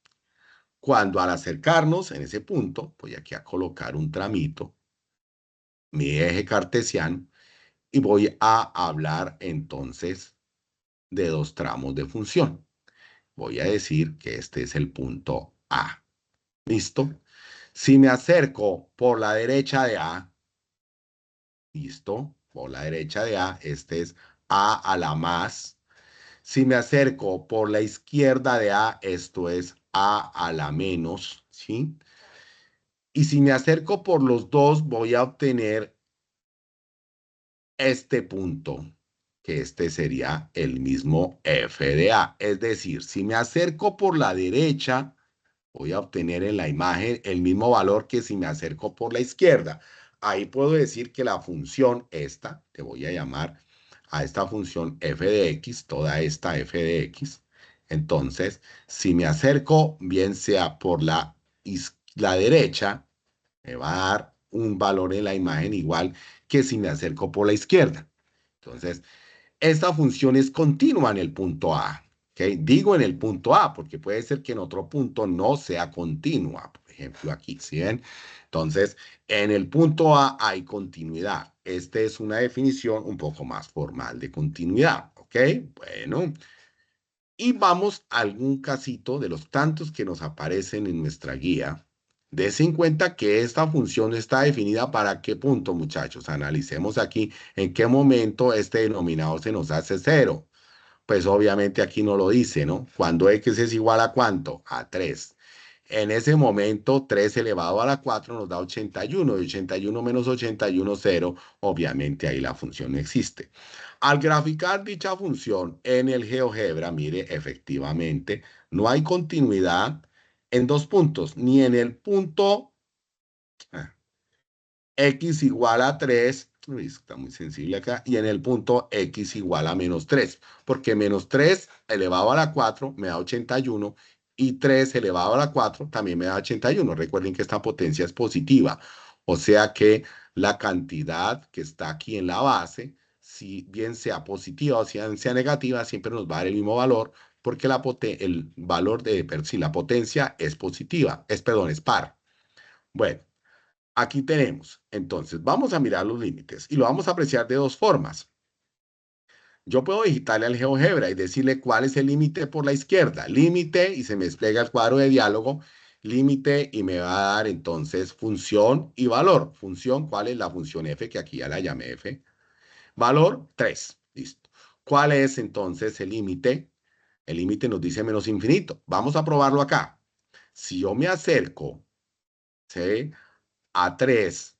Cuando al acercarnos en ese punto, voy aquí a colocar un tramito, mi eje cartesiano, y voy a hablar entonces de dos tramos de función. Voy a decir que este es el punto A. ¿Listo? Si me acerco por la derecha de A, ¿listo? Por la derecha de A, este es A a la más. Si me acerco por la izquierda de A, esto es A a la menos, ¿sí? Y si me acerco por los dos, voy a obtener este punto, que este sería el mismo f de A. Es decir, si me acerco por la derecha, voy a obtener en la imagen el mismo valor que si me acerco por la izquierda. Ahí puedo decir que la función esta, te voy a llamar a esta función f de x, toda esta f de x. Entonces, si me acerco, bien sea por la derecha, me va a dar un valor en la imagen igual que si me acerco por la izquierda. Entonces, esta función es continua en el punto A. ¿Okay? Digo en el punto A porque puede ser que en otro punto no sea continua. Por ejemplo, aquí, ¿sí ven? Entonces, en el punto A hay continuidad. Esta es una definición un poco más formal de continuidad. ¿Ok? Bueno. Y vamos a algún casito de los tantos que nos aparecen en nuestra guía. Des en cuenta que esta función está definida para qué punto, muchachos. Analicemos aquí en qué momento este denominador se nos hace 0. Pues obviamente aquí no lo dice, ¿no? Cuando x es igual a ¿cuánto? A 3. En ese momento, 3 elevado a la 4 nos da 81. Y 81 menos 81, 0. Obviamente ahí la función no existe. Al graficar dicha función en el GeoGebra, mire, efectivamente, no hay continuidad en dos puntos, ni en el punto x igual a 3, uy, está muy sensible acá, y en el punto x igual a menos 3, porque menos 3 elevado a la 4 me da 81, y 3 elevado a la 4 también me da 81. Recuerden que esta potencia es positiva, o sea que la cantidad que está aquí en la base, si bien sea positiva o sea negativa, siempre nos va a dar el mismo valor, porque el valor de, si la potencia es positiva, perdón, es par. Bueno. Aquí tenemos, entonces, vamos a mirar los límites y lo vamos a apreciar de dos formas. Yo puedo digitarle al GeoGebra y decirle cuál es el límite por la izquierda. Límite y se me despliega el cuadro de diálogo. Límite y me va a dar entonces función y valor. Función, ¿cuál es la función f? Que aquí ya la llamé f. Valor, 3. Listo. ¿Cuál es entonces el límite? El límite nos dice menos infinito. Vamos a probarlo acá. Si yo me acerco, ¿sí? a 3,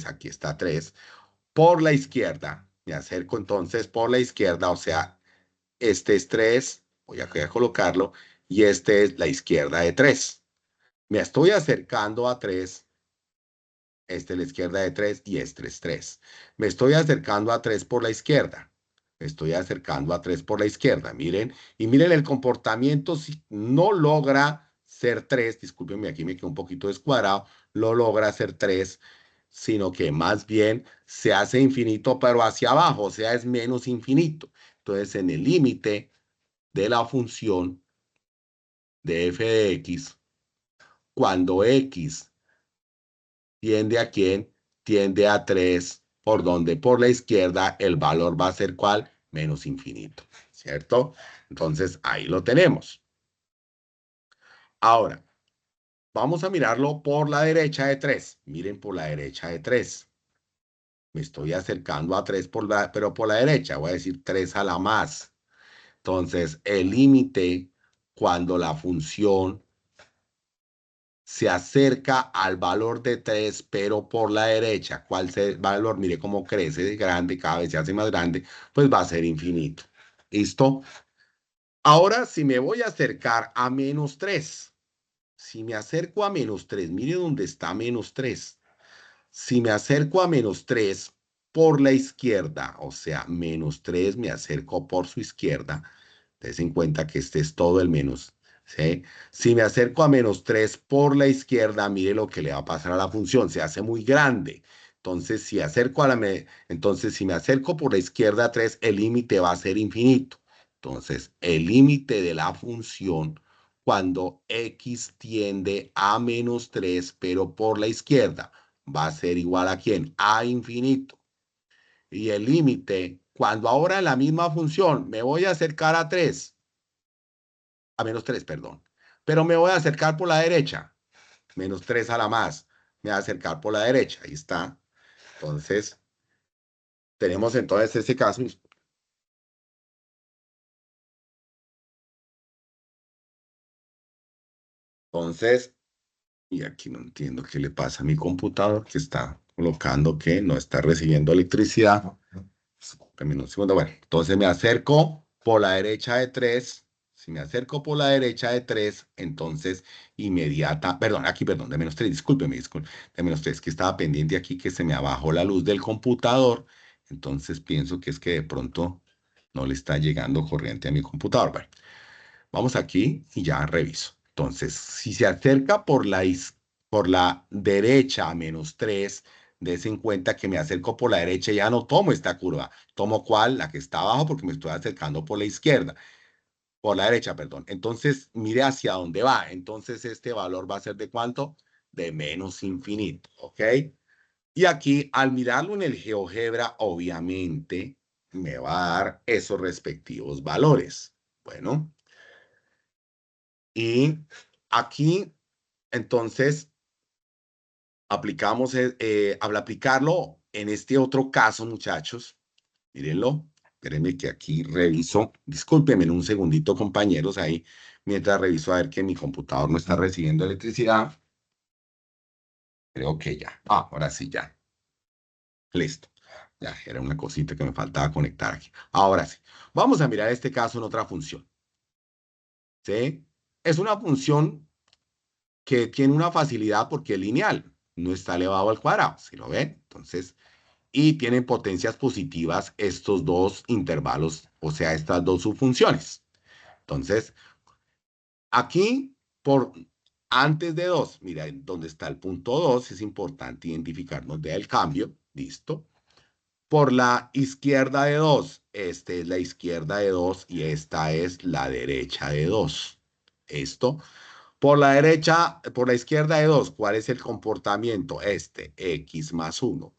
aquí está 3, por la izquierda. Me acerco entonces por la izquierda, o sea, este es 3, voy a colocarlo, y este es la izquierda de 3. Me estoy acercando a 3. Esta es la izquierda de 3 y este es 3. Me estoy acercando a 3 por la izquierda. Me estoy acercando a 3 por la izquierda. Miren, y miren el comportamiento. Si no logra ser 3, discúlpenme, aquí me quedó un poquito descuadrado, no logra ser 3, sino que más bien se hace infinito, pero hacia abajo, o sea, es menos infinito. Entonces, en el límite de la función de f de x, cuando x tiende a quién, tiende a 3, por donde por la izquierda el valor va a ser ¿cuál? Menos infinito, ¿cierto? Entonces, ahí lo tenemos. Ahora, vamos a mirarlo por la derecha de 3. Miren por la derecha de 3. Me estoy acercando a 3, pero por la derecha. Voy a decir 3 a la más. Entonces, el límite cuando la función se acerca al valor de 3, pero por la derecha. ¿Cuál es el valor? Mire cómo crece de grande, cada vez se hace más grande, pues va a ser infinito. ¿Listo? Ahora, si me voy a acercar a menos 3, si me acerco a menos 3, mire dónde está menos 3. Si me acerco a menos 3 por la izquierda, o sea, menos 3 me acerco por su izquierda, ten en cuenta que este es todo el menos, ¿sí? Si me acerco a menos 3 por la izquierda, mire lo que le va a pasar a la función, se hace muy grande. Entonces, entonces, si me acerco por la izquierda a 3, el límite va a ser infinito. Entonces, el límite de la función cuando x tiende a menos 3, pero por la izquierda, va a ser igual a ¿quién? A infinito. Y el límite, cuando ahora en la misma función me voy a acercar a 3, a menos 3, perdón, pero me voy a acercar por la derecha, menos 3 a la más, me voy a acercar por la derecha, ahí está. Entonces, tenemos entonces ese caso. Entonces, y aquí no entiendo qué le pasa a mi computador, que está colocando que no está recibiendo electricidad. Bueno, entonces me acerco por la derecha de 3. Si me acerco por la derecha de 3, entonces perdón, aquí, perdón, de menos 3, discúlpeme, de menos 3, que estaba pendiente aquí que se me bajó la luz del computador. Entonces pienso que es que de pronto no le está llegando corriente a mi computador. Bueno, vamos aquí y ya reviso. Entonces, si se acerca por la derecha a menos 3, des en cuenta que me acerco por la derecha y ya no tomo esta curva. ¿Tomo cuál? La que está abajo porque me estoy acercando por la izquierda. Por la derecha, perdón. Entonces, mire hacia dónde va. Entonces, este valor va a ser ¿de cuánto? De menos infinito, ¿ok? Y aquí, al mirarlo en el GeoGebra, obviamente, me va a dar esos respectivos valores. Bueno. Y aquí, entonces, al aplicarlo en este otro caso, muchachos, mírenlo, espérenme que aquí reviso, discúlpenme en un segundito, compañeros, ahí, mientras reviso a ver que mi computador no está recibiendo electricidad. Creo que ya. Ahora sí, ya. Listo. Ya, era una cosita que me faltaba conectar aquí. Ahora sí. Vamos a mirar este caso en otra función. ¿Sí? Es una función que tiene una facilidad porque es lineal, no está elevado al cuadrado, ¿sí lo ven? Entonces, y tienen potencias positivas estos dos intervalos, o sea, estas dos subfunciones. Entonces, aquí, antes de 2, mira, donde está el punto 2, es importante identificarnos del cambio, listo. Por la izquierda de 2, esta es la izquierda de 2 y esta es la derecha de 2. Esto. Por la derecha, por la izquierda de 2, ¿cuál es el comportamiento? Este, x más 1.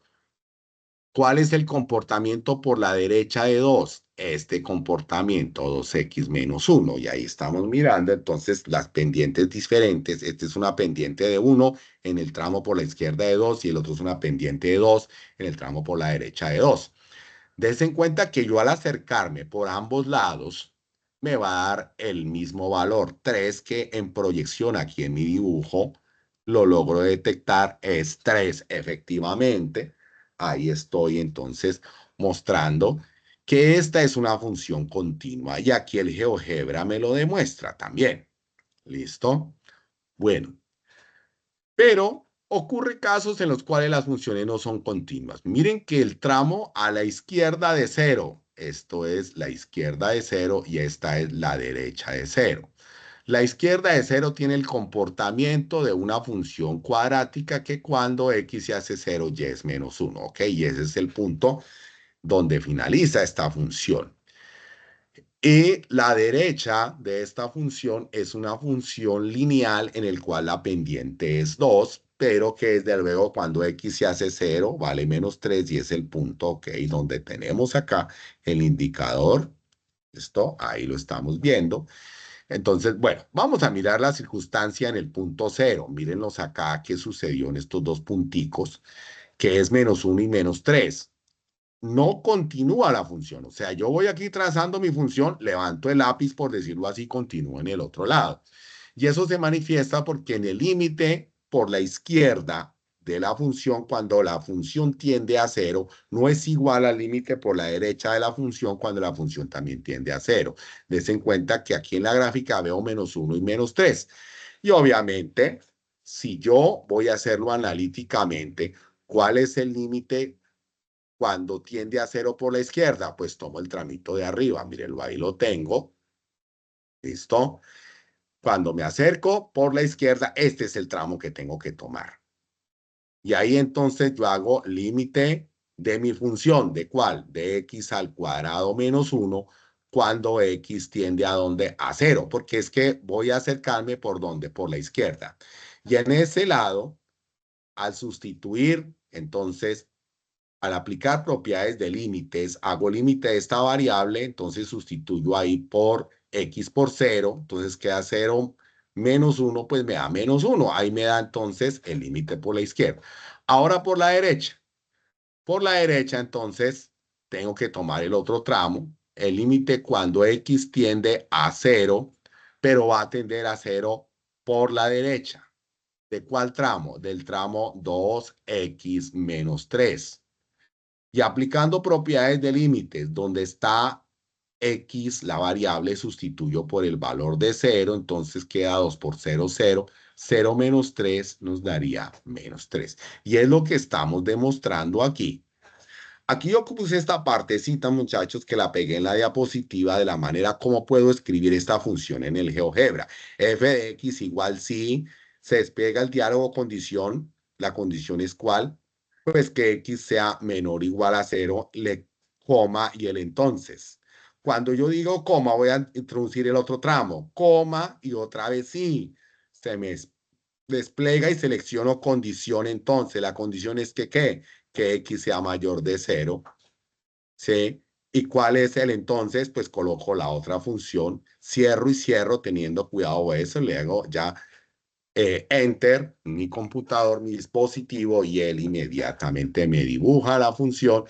¿Cuál es el comportamiento por la derecha de 2? Este comportamiento, 2x menos 1. Y ahí estamos mirando entonces las pendientes diferentes. Esta es una pendiente de 1 en el tramo por la izquierda de 2 y el otro es una pendiente de 2 en el tramo por la derecha de 2. Des en cuenta que yo al acercarme por ambos lados, me va a dar el mismo valor. 3 que en proyección aquí en mi dibujo lo logro detectar es 3 efectivamente. Ahí estoy entonces mostrando que esta es una función continua y aquí el GeoGebra me lo demuestra también. ¿Listo? Bueno, Pero ocurre casos en los cuales las funciones no son continuas. Miren que el tramo a la izquierda de 0, esto es la izquierda de 0 y esta es la derecha de 0. La izquierda de 0 tiene el comportamiento de una función cuadrática que cuando x se hace 0, y es menos 1, ¿ok? Y ese es el punto donde finaliza esta función. Y la derecha de esta función es una función lineal en el cual la pendiente es 2, pero que desde luego cuando x se hace 0 vale menos 3 y es el punto, ok, donde tenemos acá el indicador. Esto, ahí lo estamos viendo. Entonces, bueno, vamos a mirar la circunstancia en el punto 0. Mírenlos acá qué sucedió en estos dos punticos, que es menos 1 y menos 3. No continúa la función. O sea, yo voy aquí trazando mi función, levanto el lápiz, por decirlo así, continúo en el otro lado. Y eso se manifiesta porque en el límite por la izquierda de la función, cuando la función tiende a 0, no es igual al límite por la derecha de la función cuando la función también tiende a 0. Des en cuenta que aquí en la gráfica veo menos 1 y menos 3. Y obviamente, si yo voy a hacerlo analíticamente, ¿cuál es el límite cuando tiende a 0 por la izquierda? Pues tomo el tramito de arriba. Mírenlo, ahí lo tengo. ¿Listo? Cuando me acerco por la izquierda, este es el tramo que tengo que tomar. Y ahí entonces yo hago límite de mi función. ¿De cuál? De x al cuadrado menos 1 cuando x tiende a ¿dónde? A 0. Porque es que voy a acercarme por ¿dónde? Por la izquierda. Y en ese lado, al sustituir, entonces, al aplicar propiedades de límites, hago límite de esta variable, entonces sustituyo ahí por x por 0, entonces queda 0 menos 1, pues me da menos 1. Ahí me da entonces el límite por la izquierda. Ahora por la derecha. Por la derecha, entonces, tengo que tomar el otro tramo, el límite cuando x tiende a 0, pero va a tender a 0 por la derecha. ¿De cuál tramo? Del tramo 2x menos 3. Y aplicando propiedades de límites, donde está x, la variable, sustituyo por el valor de 0, entonces queda 2 por 0, 0. 0 menos 3 nos daría menos 3. Y es lo que estamos demostrando aquí. Aquí yo puse esta partecita, muchachos, que la pegué en la diapositiva de la manera como puedo escribir esta función en el GeoGebra. F de x igual si se despega el diálogo condición. La condición es ¿cuál? Pues que x sea menor o igual a 0, le coma y el entonces. Cuando yo digo coma, voy a introducir el otro tramo. Coma y otra vez sí. Se me despliega y selecciono condición entonces. La condición es que ¿qué? Que x sea mayor de 0. ¿Sí? ¿Y cuál es el entonces? Pues coloco la otra función. Cierro y cierro teniendo cuidado de eso. Le hago ya enter, mi computador, mi dispositivo, y él inmediatamente me dibuja la función.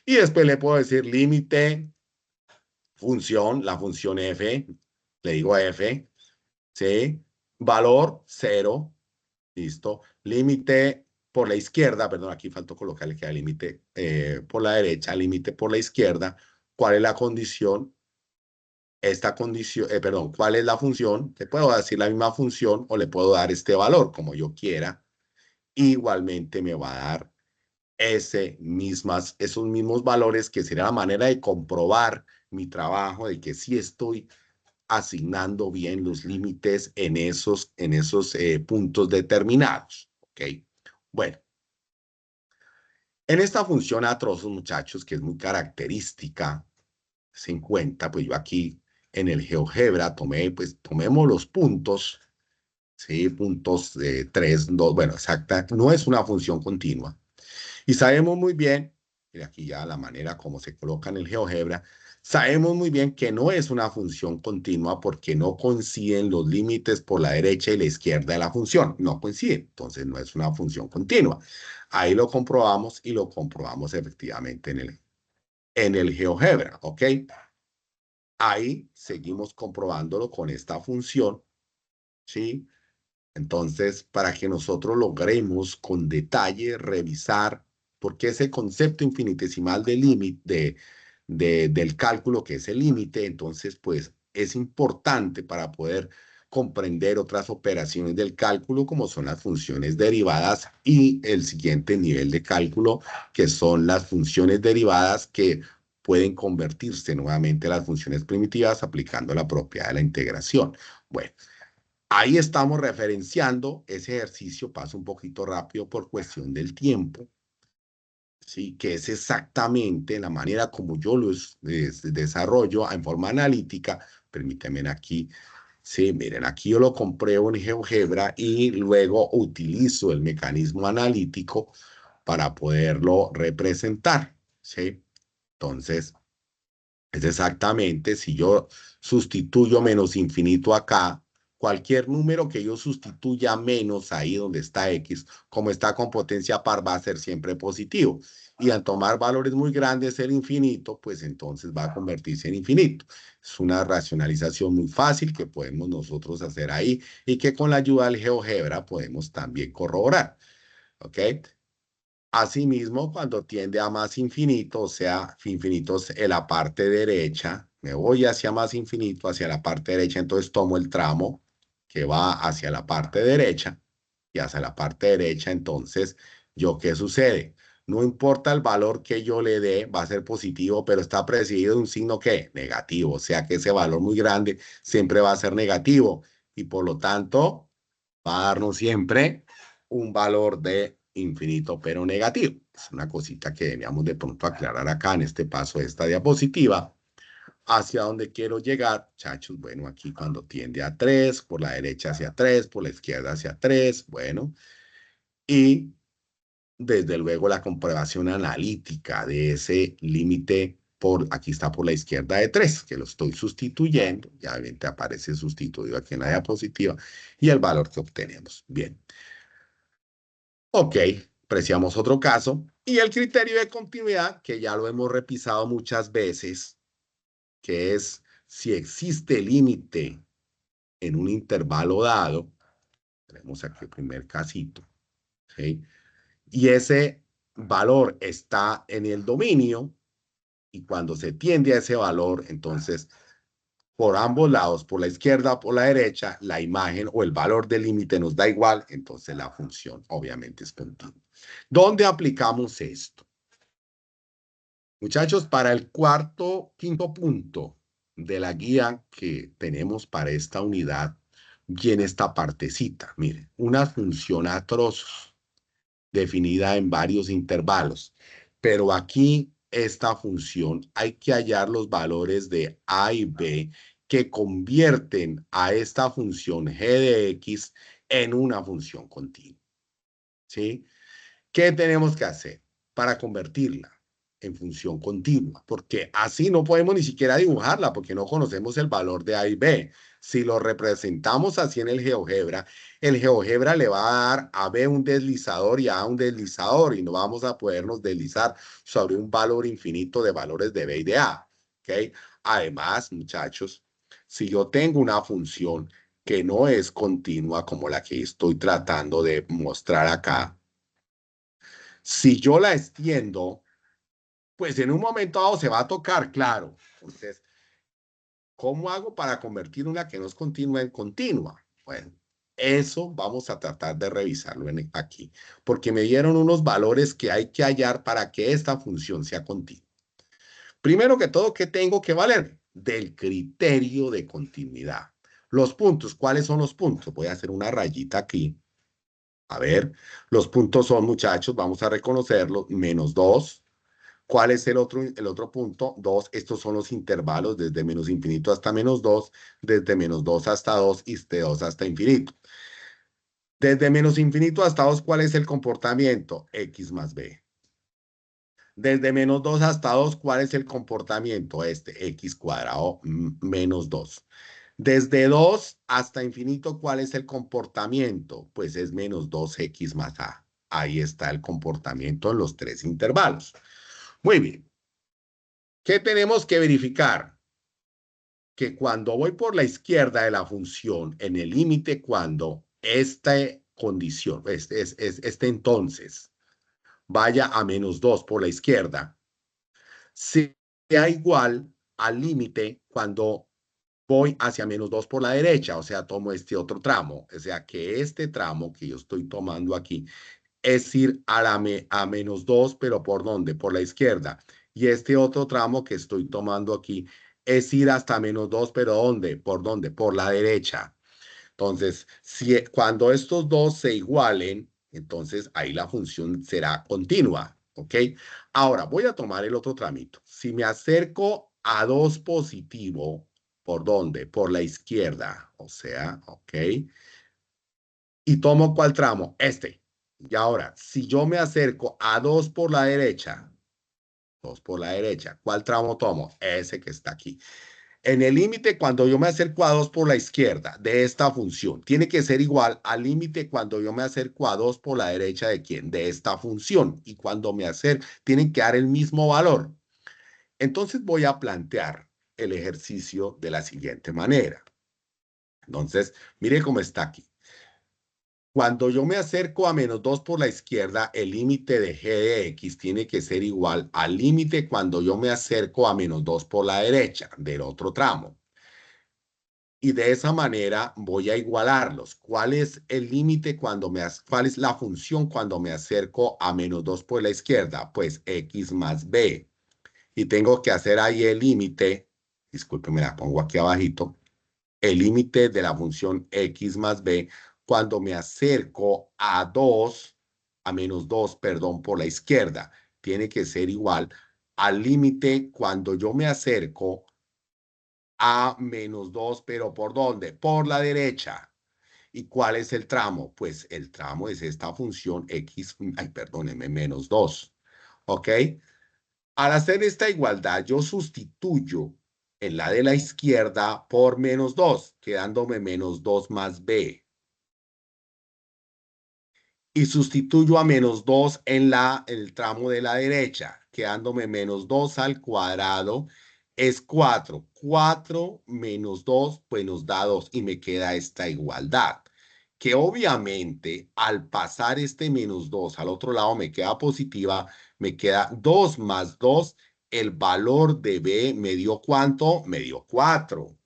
Y después le puedo decir límite, función, la función f, le digo f, ¿sí? Valor 0, listo. Límite por la izquierda, perdón, aquí faltó colocarle que era límite por la derecha, límite por la izquierda. ¿Cuál es la condición? Esta condición, perdón, ¿cuál es la función? Le puedo decir la misma función o le puedo dar este valor como yo quiera. Igualmente me va a dar esos mismos valores, que sería la manera de comprobar mi trabajo, de que sí estoy asignando bien los límites en esos puntos determinados. ¿Ok? Bueno, en esta función a trozos, muchachos, que es muy característica, se encuentra, pues yo aquí en el GeoGebra tomemos los puntos, ¿sí? Puntos 3, 2, bueno, exacta, no es una función continua. Y sabemos muy bien, y aquí ya la manera como se coloca en el GeoGebra, sabemos muy bien que no es una función continua porque no coinciden los límites por la derecha y la izquierda de la función. No coinciden, entonces no es una función continua. Ahí lo comprobamos y lo comprobamos efectivamente en el GeoGebra, ¿ok? Ahí seguimos comprobándolo con esta función, ¿sí? Entonces, para que nosotros logremos con detalle revisar, porque ese concepto infinitesimal del límite, del cálculo que es el límite, entonces, pues, es importante para poder comprender otras operaciones del cálculo, como son las funciones derivadas y el siguiente nivel de cálculo, que son las funciones derivadas que pueden convertirse nuevamente a las funciones primitivas aplicando la propiedad de la integración. Bueno, ahí estamos referenciando ese ejercicio, paso un poquito rápido por cuestión del tiempo, ¿sí? Que es exactamente la manera como yo lo desarrollo en forma analítica. Permítanme aquí, sí, miren, aquí yo lo compruebo en GeoGebra y luego utilizo el mecanismo analítico para poderlo representar, ¿sí? Entonces, es exactamente, si yo sustituyo menos infinito acá, cualquier número que yo sustituya menos ahí donde está X, como está con potencia par, va a ser siempre positivo. Y al tomar valores muy grandes el infinito, pues entonces va a convertirse en infinito. Es una racionalización muy fácil que podemos nosotros hacer ahí y que con la ayuda del GeoGebra podemos también corroborar. ¿Ok? Asimismo, cuando tiende a más infinito, o sea, infinitos en la parte derecha, me voy hacia más infinito, hacia la parte derecha, entonces tomo el tramo que va hacia la parte derecha y hacia la parte derecha, entonces, ¿qué sucede? No importa el valor que yo le dé, va a ser positivo, pero está precedido de un signo ¿qué? Negativo, o sea que ese valor muy grande siempre va a ser negativo y por lo tanto va a darnos siempre un valor de infinito pero negativo. Es una cosita que debíamos de pronto aclarar acá en este paso de esta diapositiva. Hacia dónde quiero llegar, muchachos. Bueno, aquí cuando tiende a 3, por la derecha hacia 3, por la izquierda hacia 3, bueno. Y desde luego la comprobación analítica de ese límite aquí está por la izquierda de 3, que lo estoy sustituyendo. Ya obviamente aparece sustituido aquí en la diapositiva y el valor que obtenemos. Bien. Ok, apreciamos otro caso. Y el criterio de continuidad, que ya lo hemos revisado muchas veces, que es si existe límite en un intervalo dado, tenemos aquí el primer casito, ¿sí? Y ese valor está en el dominio, y cuando se tiende a ese valor, entonces, por ambos lados, por la izquierda o por la derecha, la imagen o el valor del límite nos da igual, entonces la función obviamente es continua. ¿Dónde aplicamos esto? Muchachos, para el quinto punto de la guía que tenemos para esta unidad, viene esta partecita. Miren, una función a trozos definida en varios intervalos. Pero aquí, esta función, hay que hallar los valores de A y B que convierten a esta función g de x en una función continua. ¿Sí? ¿Qué tenemos que hacer para convertirla en función continua? Porque así no podemos ni siquiera dibujarla porque no conocemos el valor de A y B. Si lo representamos así en el GeoGebra le va a dar a B un deslizador y a un deslizador y no vamos a podernos deslizar sobre un valor infinito de valores de B y de A. ¿Okay? Además, muchachos, si yo tengo una función que no es continua como la que estoy tratando de mostrar acá, si yo la extiendo, pues en un momento dado se va a tocar, claro. Entonces, ¿cómo hago para convertir una que no es continua en continua? Bueno, eso vamos a tratar de revisarlo aquí, porque me dieron unos valores que hay que hallar para que esta función sea continua. Primero que todo, ¿qué tengo que valer? Del criterio de continuidad. Los puntos, ¿cuáles son los puntos? Voy a hacer una rayita aquí. A ver, los puntos son, muchachos, vamos a reconocerlos, -2. ¿Cuál es el otro punto? 2. Estos son los intervalos desde menos infinito hasta -2, desde -2 hasta 2 y de 2 hasta infinito. Desde menos infinito hasta 2, ¿cuál es el comportamiento? X más B. Desde -2 hasta 2, ¿cuál es el comportamiento? X cuadrado menos 2. Desde 2 hasta infinito, ¿cuál es el comportamiento? Pues es -2x más A. Ahí está el comportamiento en los tres intervalos. Muy bien. ¿Qué tenemos que verificar? Que cuando voy por la izquierda de la función, en el límite, cuando esta condición, este entonces, vaya a -2 por la izquierda, sea igual al límite cuando voy hacia menos 2 por la derecha, o sea, tomo este otro tramo. O sea, que este tramo que yo estoy tomando aquí es ir a menos 2, pero ¿por dónde? Por la izquierda. Y este otro tramo que estoy tomando aquí es ir hasta menos 2, pero ¿dónde? ¿Por dónde? Por la derecha. Entonces, cuando estos dos se igualen, entonces ahí la función será continua, ¿ok? Ahora, voy a tomar el otro tramito. Si me acerco a 2 positivo, ¿por dónde? Por la izquierda, o sea, ¿ok? ¿Y tomo cuál tramo? Este. Y ahora, si yo me acerco a 2 por la derecha, 2 por la derecha, ¿cuál tramo tomo? Ese que está aquí. En el límite, cuando yo me acerco a 2 por la izquierda de esta función, tiene que ser igual al límite cuando yo me acerco a 2 por la derecha de quién? De esta función. Y cuando me acerco, tienen que dar el mismo valor. Entonces voy a plantear el ejercicio de la siguiente manera. Entonces, mire cómo está aquí. Cuando yo me acerco a menos 2 por la izquierda, el límite de g de x tiene que ser igual al límite cuando yo me acerco a menos 2 por la derecha del otro tramo. Y de esa manera voy a igualarlos. ¿Cuál es el límite cuál es la función cuando me acerco a menos 2 por la izquierda? Pues x más b. Y tengo que hacer ahí el límite, discúlpeme, la pongo aquí abajito, el límite de la función x más b cuando me acerco a menos 2, perdón, por la izquierda. Tiene que ser igual al límite cuando yo me acerco a menos 2, pero ¿por dónde? Por la derecha. ¿Y cuál es el tramo? Pues el tramo es esta función x, perdóneme, menos 2. ¿Ok? Al hacer esta igualdad, yo sustituyo en la de la izquierda por menos 2, quedándome menos 2 más b. Y sustituyo a menos 2 en el tramo de la derecha, quedándome menos 2 al cuadrado es 4. 4 menos 2, pues nos da 2 y me queda esta igualdad. Que obviamente al pasar este menos 2 al otro lado me queda positiva, me queda 2 más 2, el valor de b me dio ¿cuánto? Me dio 4.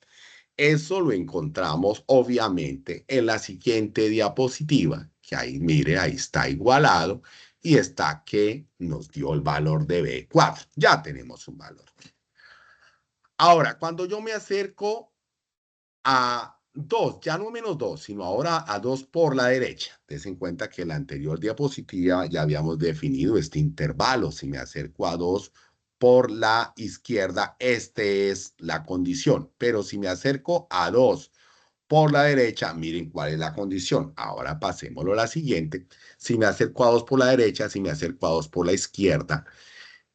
Eso lo encontramos obviamente en la siguiente diapositiva, que ahí, mire, ahí está igualado y está que nos dio el valor de B4. Ya tenemos un valor. Ahora, cuando yo me acerco a 2, ya no menos 2, sino ahora a 2 por la derecha. Des en cuenta que en la anterior diapositiva ya habíamos definido este intervalo. Si me acerco a 2 por la izquierda, esta es la condición. Pero si me acerco a 2 por la derecha, miren cuál es la condición. Ahora pasémoslo a la siguiente. Si me acerco a 2 por la derecha, si me acerco a 2 por la izquierda,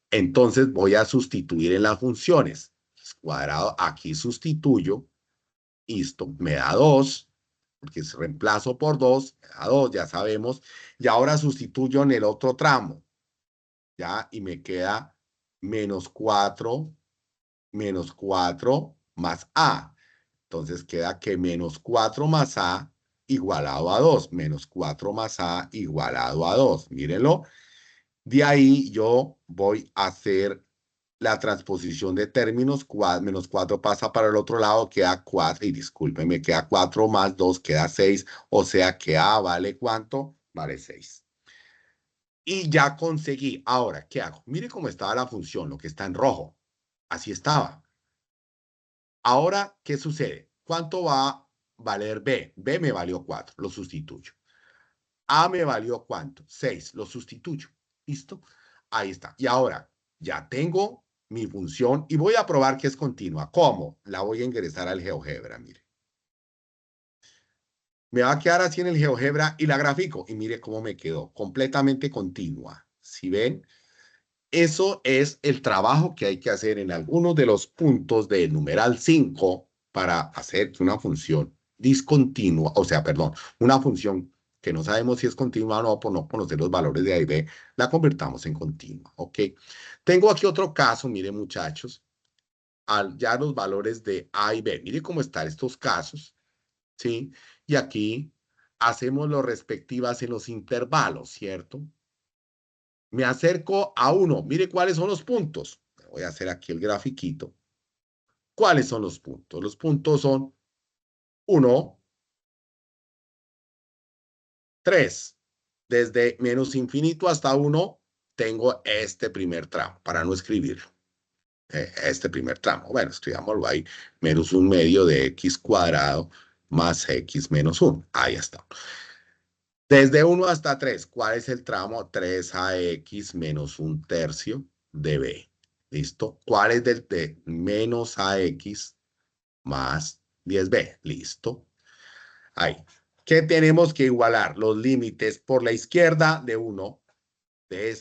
entonces voy a sustituir en las funciones. Cuadrado, aquí sustituyo. Esto me da 2, porque si reemplazo por 2, me da 2, ya sabemos. Y ahora sustituyo en el otro tramo, ¿ya? Y me queda menos 4 más a. Entonces queda que menos 4 más a igualado a 2. Menos 4 más a igualado a 2. Mírenlo. De ahí yo voy a hacer la transposición de términos. Menos 4 pasa para el otro lado, queda 4. Y discúlpenme, queda 4 más 2, queda 6. O sea que a vale ¿cuánto? Vale 6. Y ya conseguí. Ahora, ¿qué hago? Mire cómo estaba la función, lo que está en rojo. Así estaba. Ahora, ¿qué sucede? ¿Cuánto va a valer B? B me valió 4, lo sustituyo. A me valió ¿cuánto? 6, lo sustituyo. ¿Listo? Ahí está. Y ahora, ya tengo mi función y voy a probar que es continua. ¿Cómo? La voy a ingresar al GeoGebra, mire. Me va a quedar así en el GeoGebra y la grafico. Y mire cómo me quedó. Completamente continua. ¿Sí ven? Eso es el trabajo que hay que hacer en algunos de los puntos del numeral 5 para hacer que una función discontinua, o sea, perdón, una función que no sabemos si es continua o no, por no conocer los valores de A y B, la convertamos en continua, ¿ok? Tengo aquí otro caso, miren muchachos, ya los valores de A y B. Miren cómo están estos casos, ¿sí? Y aquí hacemos lo respectivas en los intervalos, ¿cierto? Me acerco a 1. Mire cuáles son los puntos. Voy a hacer aquí el grafiquito. ¿Cuáles son los puntos? Los puntos son 1, 3. Desde menos infinito hasta 1 tengo este primer tramo, para no escribirlo. Este primer tramo. Bueno, escribámoslo ahí. Menos 1/2 de x cuadrado más x menos 1. Ahí está. Desde 1 hasta 3, ¿cuál es el tramo? 3ax menos 1/3 de b. ¿Listo? ¿Cuál es de menos ax más 10b? ¿Listo? Ahí. ¿Qué tenemos que igualar? Los límites por la izquierda de 1,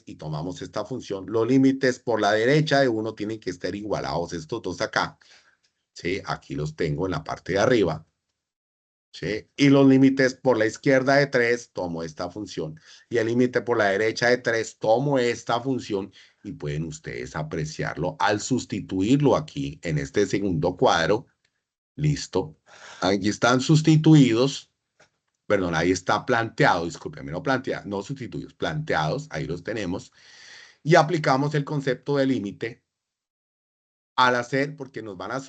y tomamos esta función. Los límites por la derecha de 1 tienen que estar igualados estos dos acá. ¿Sí? Aquí los tengo en la parte de arriba. ¿Sí? Y los límites por la izquierda de 3, tomo esta función. Y el límite por la derecha de 3, tomo esta función. Y pueden ustedes apreciarlo al sustituirlo aquí en este segundo cuadro. Listo. Aquí están sustituidos. Perdón, ahí está planteado. Discúlpenme, no planteados, no sustituidos, planteados. Ahí los tenemos. Y aplicamos el concepto de límite al hacer, porque nos van a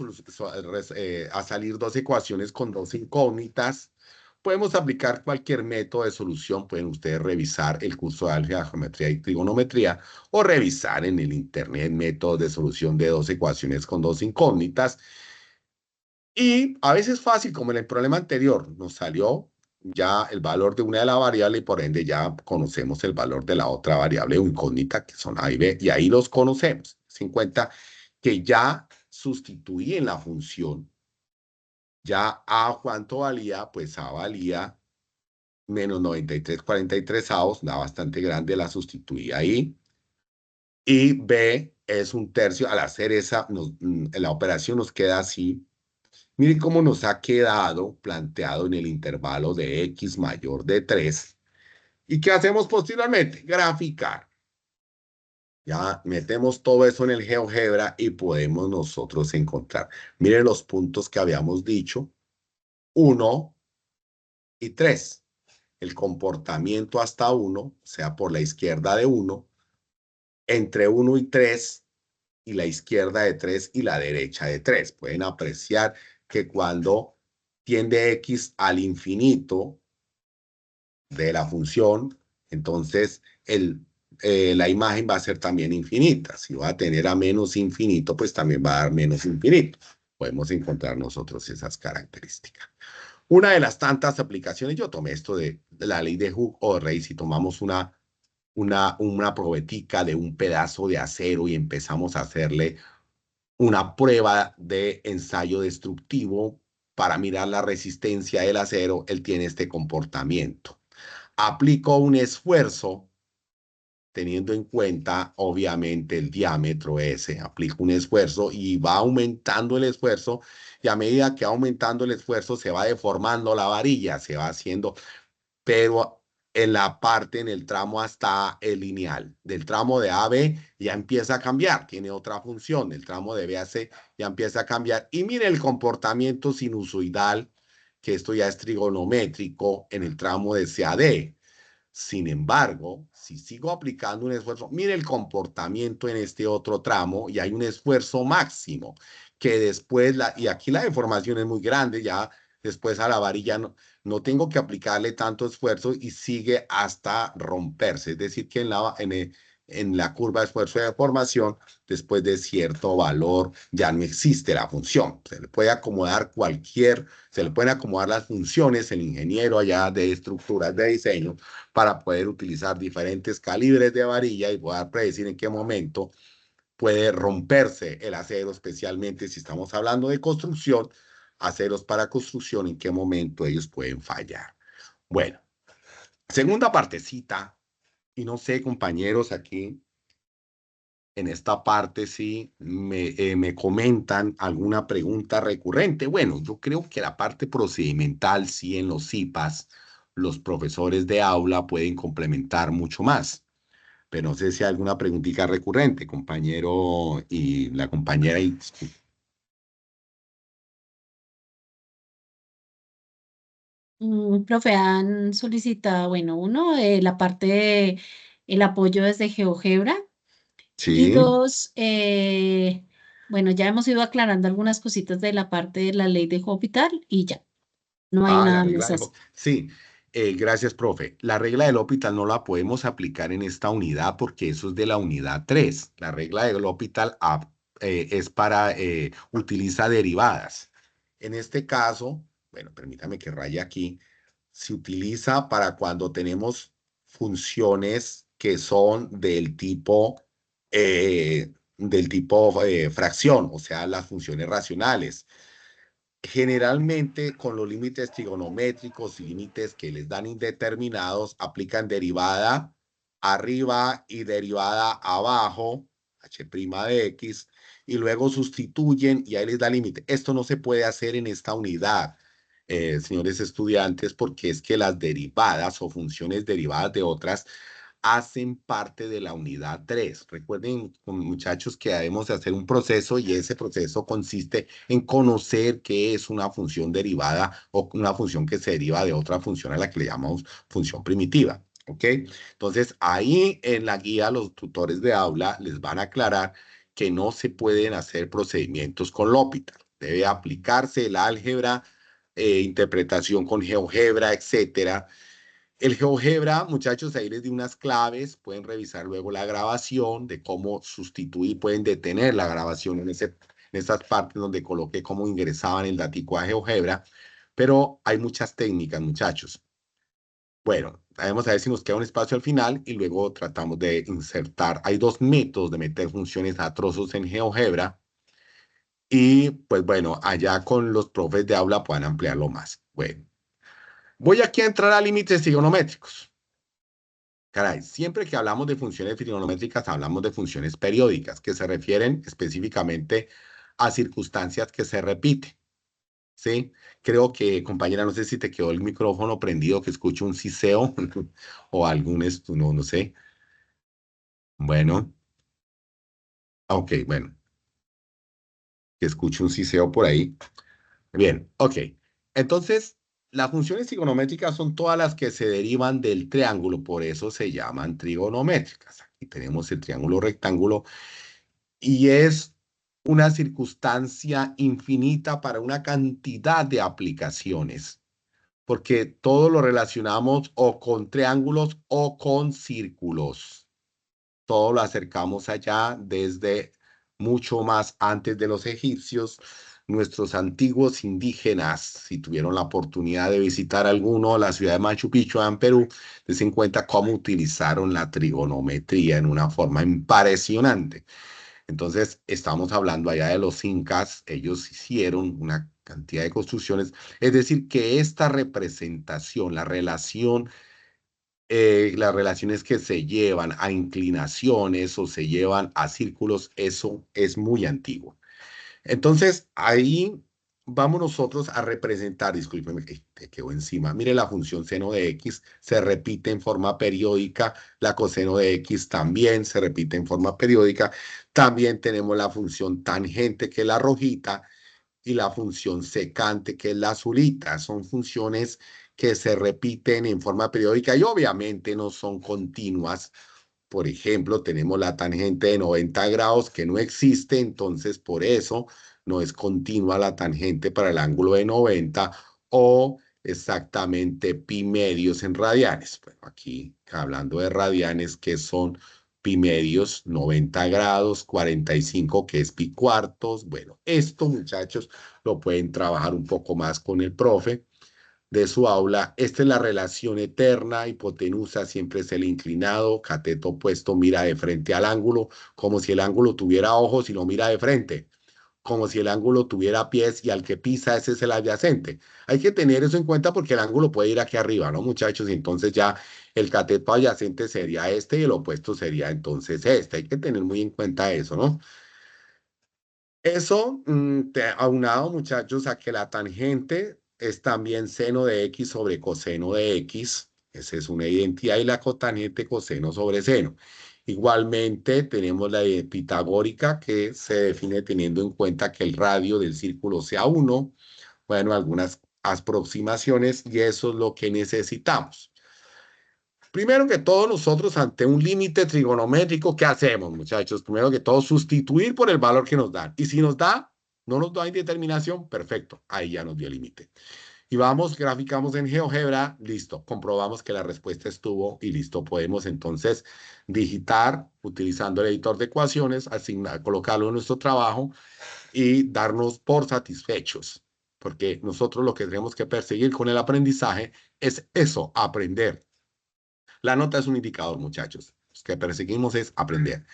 salir dos ecuaciones con dos incógnitas. Podemos aplicar cualquier método de solución. Pueden ustedes revisar el curso de álgebra, geometría y trigonometría o revisar en el internet métodos de solución de dos ecuaciones con dos incógnitas. Y a veces es fácil, como en el problema anterior, nos salió ya el valor de una de las variables y por ende ya conocemos el valor de la otra variable o incógnita, que son A y B, y ahí los conocemos. Se en cuenta que ya sustituí en la función, ya A cuánto valía, pues A valía menos 93,43, da bastante grande, la sustituí ahí. Y B es 1/3, al hacer esa, la operación nos queda así. Miren cómo nos ha quedado planteado en el intervalo de x mayor de 3. ¿Y qué hacemos posteriormente? Graficar. Ya metemos todo eso en el GeoGebra y podemos nosotros encontrar. Miren los puntos que habíamos dicho. 1 y 3. El comportamiento hasta 1, sea por la izquierda de 1, entre 1 y 3, y la izquierda de 3 y la derecha de 3. Pueden apreciar que cuando tiende x al infinito de la función, entonces la imagen va a ser también infinita. Si va a tener a menos infinito, pues también va a dar menos infinito. Podemos encontrar nosotros esas características. Una de las tantas aplicaciones, yo tomé esto de la ley de Hooke o de Rey, si tomamos una probetica de un pedazo de acero y empezamos a hacerle una prueba de ensayo destructivo para mirar la resistencia del acero, él tiene este comportamiento. Aplico un esfuerzo teniendo en cuenta, obviamente, el diámetro ese. Aplico un esfuerzo y va aumentando el esfuerzo, y a medida que va aumentando el esfuerzo se va deformando la varilla, se va haciendo, pero en el tramo hasta el lineal. Del tramo de A a B ya empieza a cambiar, tiene otra función. El tramo de B a C ya empieza a cambiar. Y mire el comportamiento sinusoidal, que esto ya es trigonométrico en el tramo de C a D. Sin embargo, si sigo aplicando un esfuerzo, mire el comportamiento en este otro tramo y hay un esfuerzo máximo que después, y aquí la deformación es muy grande, ya después a la varilla no tengo que aplicarle tanto esfuerzo y sigue hasta romperse. Es decir, que en la curva de esfuerzo de deformación, después de cierto valor, ya no existe la función. Se le pueden acomodar las funciones, el ingeniero allá de estructuras de diseño, para poder utilizar diferentes calibres de varilla y poder predecir en qué momento puede romperse el acero, especialmente si estamos hablando de construcción, aceros para construcción, en qué momento ellos pueden fallar. Bueno, segunda partecita, y no sé, compañeros, aquí en esta parte si me comentan alguna pregunta recurrente. Bueno, yo creo que la parte procedimental, sí, en los CIPAS, los profesores de aula pueden complementar mucho más. Pero no sé si hay alguna preguntita recurrente, compañero y la compañera. Profe, han solicitado, bueno, uno, la parte de el apoyo desde GeoGebra y Sí, dos, Bueno, ya hemos ido aclarando algunas cositas de la parte de la ley de Hospital y ya, no hay La nada regla más de así. sí, gracias, profe. La regla del hospital no la podemos aplicar en esta unidad porque eso es de la unidad 3. La regla del hospital es para, utiliza derivadas. En este caso, bueno, permítame que raye aquí, se utiliza para cuando tenemos funciones que son del tipo fracción, o sea, las funciones racionales. Generalmente con los límites trigonométricos y límites que les dan indeterminados, aplican derivada arriba y derivada abajo, h' de x, y luego sustituyen y ahí les da límite. Esto no se puede hacer en esta unidad, señores estudiantes, porque es que las derivadas o funciones derivadas de otras hacen parte de la unidad 3. Recuerden, muchachos, que debemos de hacer un proceso y ese proceso consiste en conocer qué es una función derivada o una función que se deriva de otra función a la que le llamamos función primitiva. ¿Ok? Entonces, ahí en la guía los tutores de aula les van a aclarar que no se pueden hacer procedimientos con L'Hopital. Debe aplicarse el álgebra, interpretación con GeoGebra, etcétera. El GeoGebra, muchachos, ahí les di unas claves, pueden revisar luego la grabación de cómo sustituir, pueden detener la grabación en esas partes donde coloqué cómo ingresaban el datico a GeoGebra, pero hay muchas técnicas, muchachos. Bueno, vamos a ver si nos queda un espacio al final y luego tratamos de insertar. Hay dos métodos de meter funciones a trozos en GeoGebra y pues bueno, allá con los profes de aula puedan ampliarlo más. Bueno, voy aquí a entrar a límites trigonométricos. Caray, siempre que hablamos de funciones trigonométricas, hablamos de funciones periódicas, que se refieren específicamente a circunstancias que se repiten, ¿sí? Creo que, compañera, no sé si te quedó el micrófono prendido, que escucho un siseo o algún, no, no sé. Bueno, ok, bueno, que escucho un siseo por ahí. Bien, ok. Entonces, las funciones trigonométricas son todas las que se derivan del triángulo, por eso se llaman trigonométricas. Aquí tenemos el triángulo rectángulo y es una circunstancia infinita para una cantidad de aplicaciones, porque todo lo relacionamos o con triángulos o con círculos. Todo lo acercamos allá desde mucho más antes de los egipcios. Nuestros antiguos indígenas, si tuvieron la oportunidad de visitar alguno, la ciudad de Machu Picchu en Perú, les en cuenta cómo utilizaron la trigonometría en una forma impresionante. Entonces, estamos hablando allá de los incas, ellos hicieron una cantidad de construcciones, es decir, que esta representación, las relaciones que se llevan a inclinaciones o se llevan a círculos, eso es muy antiguo. Entonces, ahí vamos nosotros a representar, discúlpeme que te quedó encima, mire la función seno de x se repite en forma periódica, la coseno de x también se repite en forma periódica, también tenemos la función tangente que es la rojita y la función secante que es la azulita, son funciones que se repiten en forma periódica y obviamente no son continuas. Por ejemplo, tenemos la tangente de 90 grados que no existe, entonces por eso no es continua la tangente para el ángulo de 90 o exactamente pi medios en radianes. Bueno, aquí hablando de radianes, que son pi medios, 90 grados, 45, que es pi cuartos. Bueno, esto, muchachos, lo pueden trabajar un poco más con el profe de su aula. Esta es la relación eterna, hipotenusa siempre es el inclinado, cateto opuesto mira de frente al ángulo, como si el ángulo tuviera ojos y lo mira de frente, como si el ángulo tuviera pies y al que pisa ese es el adyacente. Hay que tener eso en cuenta porque el ángulo puede ir aquí arriba, ¿no, muchachos? Y entonces ya el cateto adyacente sería este y el opuesto sería entonces este. Hay que tener muy en cuenta eso, ¿no? Eso, aunado, muchachos, a que la tangente es también seno de x sobre coseno de x. Esa es una identidad y la cotangente coseno sobre seno. Igualmente, tenemos la pitagórica que se define teniendo en cuenta que el radio del círculo sea 1. Bueno, algunas aproximaciones y eso es lo que necesitamos. Primero que todo, nosotros ante un límite trigonométrico, ¿qué hacemos, muchachos? Primero que todo, sustituir por el valor que nos dan. Y si nos da, no nos da indeterminación, perfecto, ahí ya nos dio el límite. Y vamos, graficamos en GeoGebra, listo, comprobamos que la respuesta estuvo y listo. Podemos entonces digitar utilizando el editor de ecuaciones, asignar, colocarlo en nuestro trabajo y darnos por satisfechos. Porque nosotros lo que tenemos que perseguir con el aprendizaje es eso, aprender. La nota es un indicador, muchachos. Lo que perseguimos es aprender.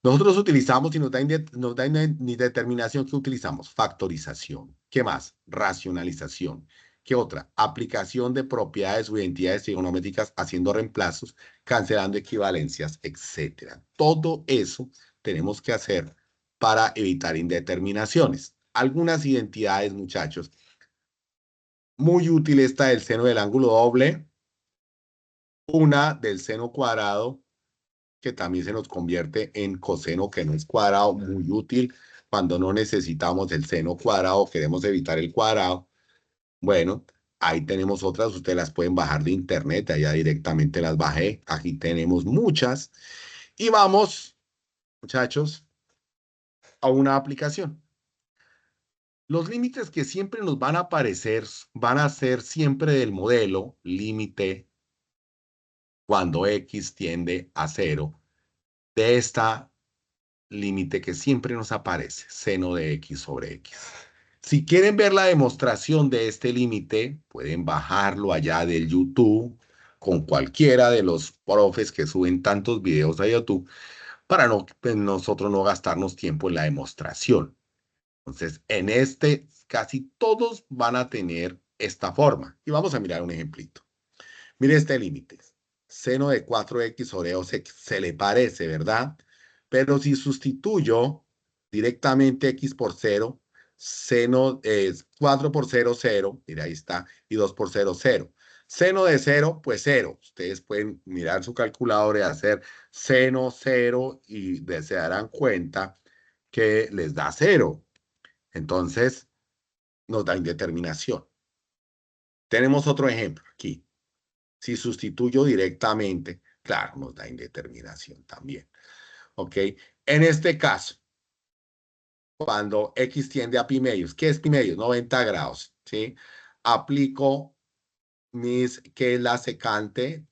Nosotros utilizamos y nos da indeterminación. ¿Qué utilizamos? Factorización. ¿Qué más? Racionalización. ¿Qué otra? Aplicación de propiedades o identidades trigonométricas haciendo reemplazos, cancelando equivalencias, etcétera. Todo eso tenemos que hacer para evitar indeterminaciones. Algunas identidades, muchachos. Muy útil está el seno del ángulo doble, una del seno cuadrado, que también se nos convierte en coseno que no es cuadrado, muy útil cuando no necesitamos el seno cuadrado, queremos evitar el cuadrado. Bueno, ahí tenemos otras, ustedes las pueden bajar de internet, allá directamente las bajé, aquí tenemos muchas. Y vamos, muchachos, a una aplicación. Los límites que siempre nos van a aparecer van a ser siempre del modelo límite cuando x tiende a 0 de esta límite que siempre nos aparece, seno de x sobre x. Si quieren ver la demostración de este límite, pueden bajarlo allá del YouTube con cualquiera de los profes que suben tantos videos a YouTube para no, pues, nosotros no gastarnos tiempo en la demostración. Entonces, en este, casi todos van a tener esta forma. Y vamos a mirar un ejemplito. Mire este límite. Seno de 4x sobre 2x. Se le parece, ¿verdad? Pero si sustituyo directamente x por 0, seno es 4 por 0, 0. Mira, ahí está. Y 2 por 0, 0. Seno de 0, pues 0. Ustedes pueden mirar su calculadora y hacer seno 0 y se darán cuenta que les da 0. Entonces, nos da indeterminación. Tenemos otro ejemplo aquí. Si sustituyo directamente, claro, nos da indeterminación también. ¿Ok? En este caso, cuando x tiende a pi medios, ¿qué es pi medios? 90 grados, ¿sí? Aplico que la secante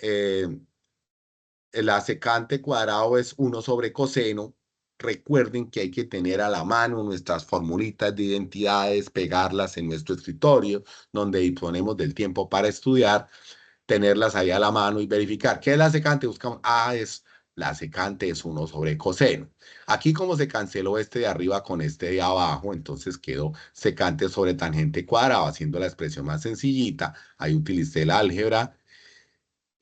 cuadrado es 1 sobre coseno. Recuerden que hay que tener a la mano nuestras formulitas de identidades, pegarlas en nuestro escritorio, donde disponemos del tiempo para estudiar, tenerlas ahí a la mano y verificar. ¿Qué es la secante? Buscamos, la secante es 1 sobre coseno. Aquí como se canceló este de arriba con este de abajo, entonces quedó secante sobre tangente cuadrado, haciendo la expresión más sencillita. Ahí utilicé el álgebra.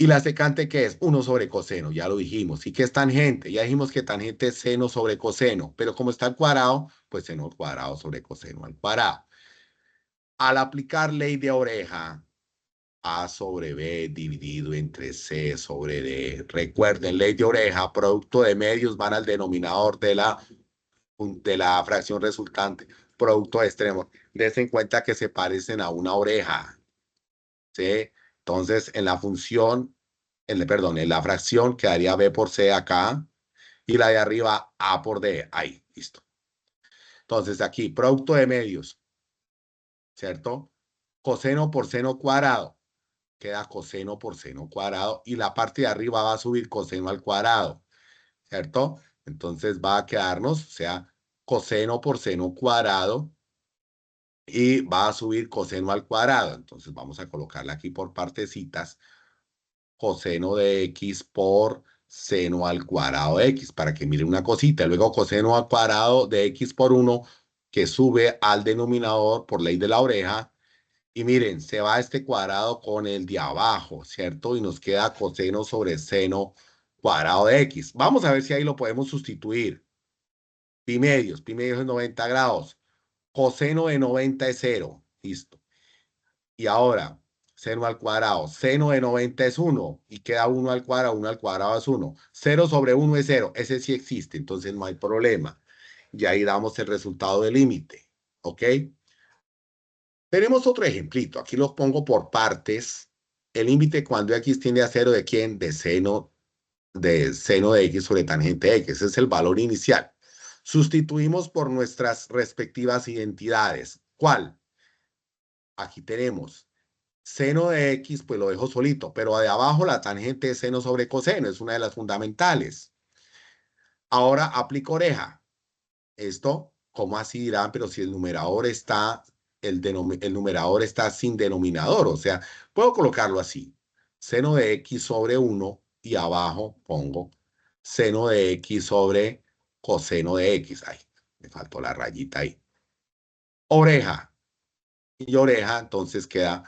¿Y la secante qué es? 1 sobre coseno, ya lo dijimos. ¿Y qué es tangente? Ya dijimos que tangente es seno sobre coseno, pero como está al cuadrado, pues seno al cuadrado sobre coseno al cuadrado. Al aplicar ley de oreja, A sobre B dividido entre C sobre D. Recuerden, ley de oreja, producto de medios van al denominador de la fracción resultante. Producto de extremos. Dense en cuenta que se parecen a una oreja. ¿Sí? Entonces, en la función, en la fracción quedaría B por C acá y la de arriba A por D. Ahí, listo. Entonces, aquí, producto de medios, ¿cierto? Coseno por seno cuadrado. Queda coseno por seno cuadrado y la parte de arriba va a subir coseno al cuadrado, ¿cierto? Entonces va a quedarnos, o sea, coseno por seno cuadrado y va a subir coseno al cuadrado. Entonces vamos a colocarla aquí por partecitas, coseno de x por seno al cuadrado de x, para que mire una cosita. Luego coseno al cuadrado de x por 1, que sube al denominador por ley de la oreja. Y miren, se va este cuadrado con el de abajo, ¿cierto? Y nos queda coseno sobre seno cuadrado de x. Vamos a ver si ahí lo podemos sustituir. Pi medios es 90 grados. Coseno de 90 es 0. Listo. Y ahora, seno al cuadrado. Seno de 90 es 1. Y queda 1 al cuadrado es 1. 0 sobre 1 es 0. Ese sí existe, entonces no hay problema. Y ahí damos el resultado del límite. ¿Ok? Tenemos otro ejemplito, aquí los pongo por partes. el límite cuando x tiende a 0 de quién, de seno de x sobre tangente de x. Ese es el valor inicial. Sustituimos por nuestras respectivas identidades. ¿Cuál? Aquí tenemos seno de x, pues lo dejo solito, pero de abajo la tangente de seno sobre coseno, es una de las fundamentales. Ahora aplico oreja. Esto, ¿cómo así dirán? Pero si el numerador está, el numerador está sin denominador, o sea, puedo colocarlo así. Seno de x sobre 1 y abajo pongo seno de x sobre coseno de x. Ay, me faltó la rayita ahí. Oreja. Y oreja, entonces queda,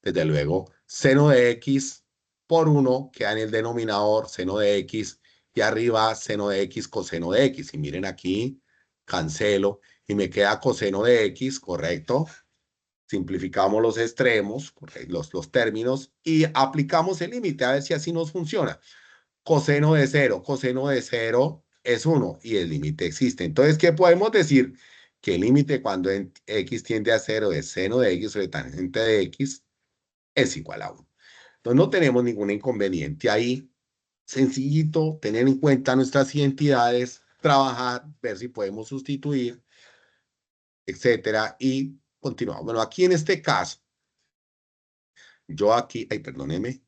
desde luego, seno de x por 1, queda en el denominador seno de x, y arriba seno de x coseno de x. Y miren aquí, cancelo, y me queda coseno de x, correcto. Simplificamos los extremos, los términos, y aplicamos el límite, a ver si así nos funciona. Coseno de 0 es 1, y el límite existe. Entonces, ¿qué podemos decir? Que el límite cuando x tiende a 0 de seno de x sobre tangente de x es igual a 1. Entonces no tenemos ningún inconveniente ahí. Sencillito, tener en cuenta nuestras identidades, trabajar, ver si podemos sustituir, etcétera, y continuamos. Bueno, aquí en este caso, yo aquí, perdóneme,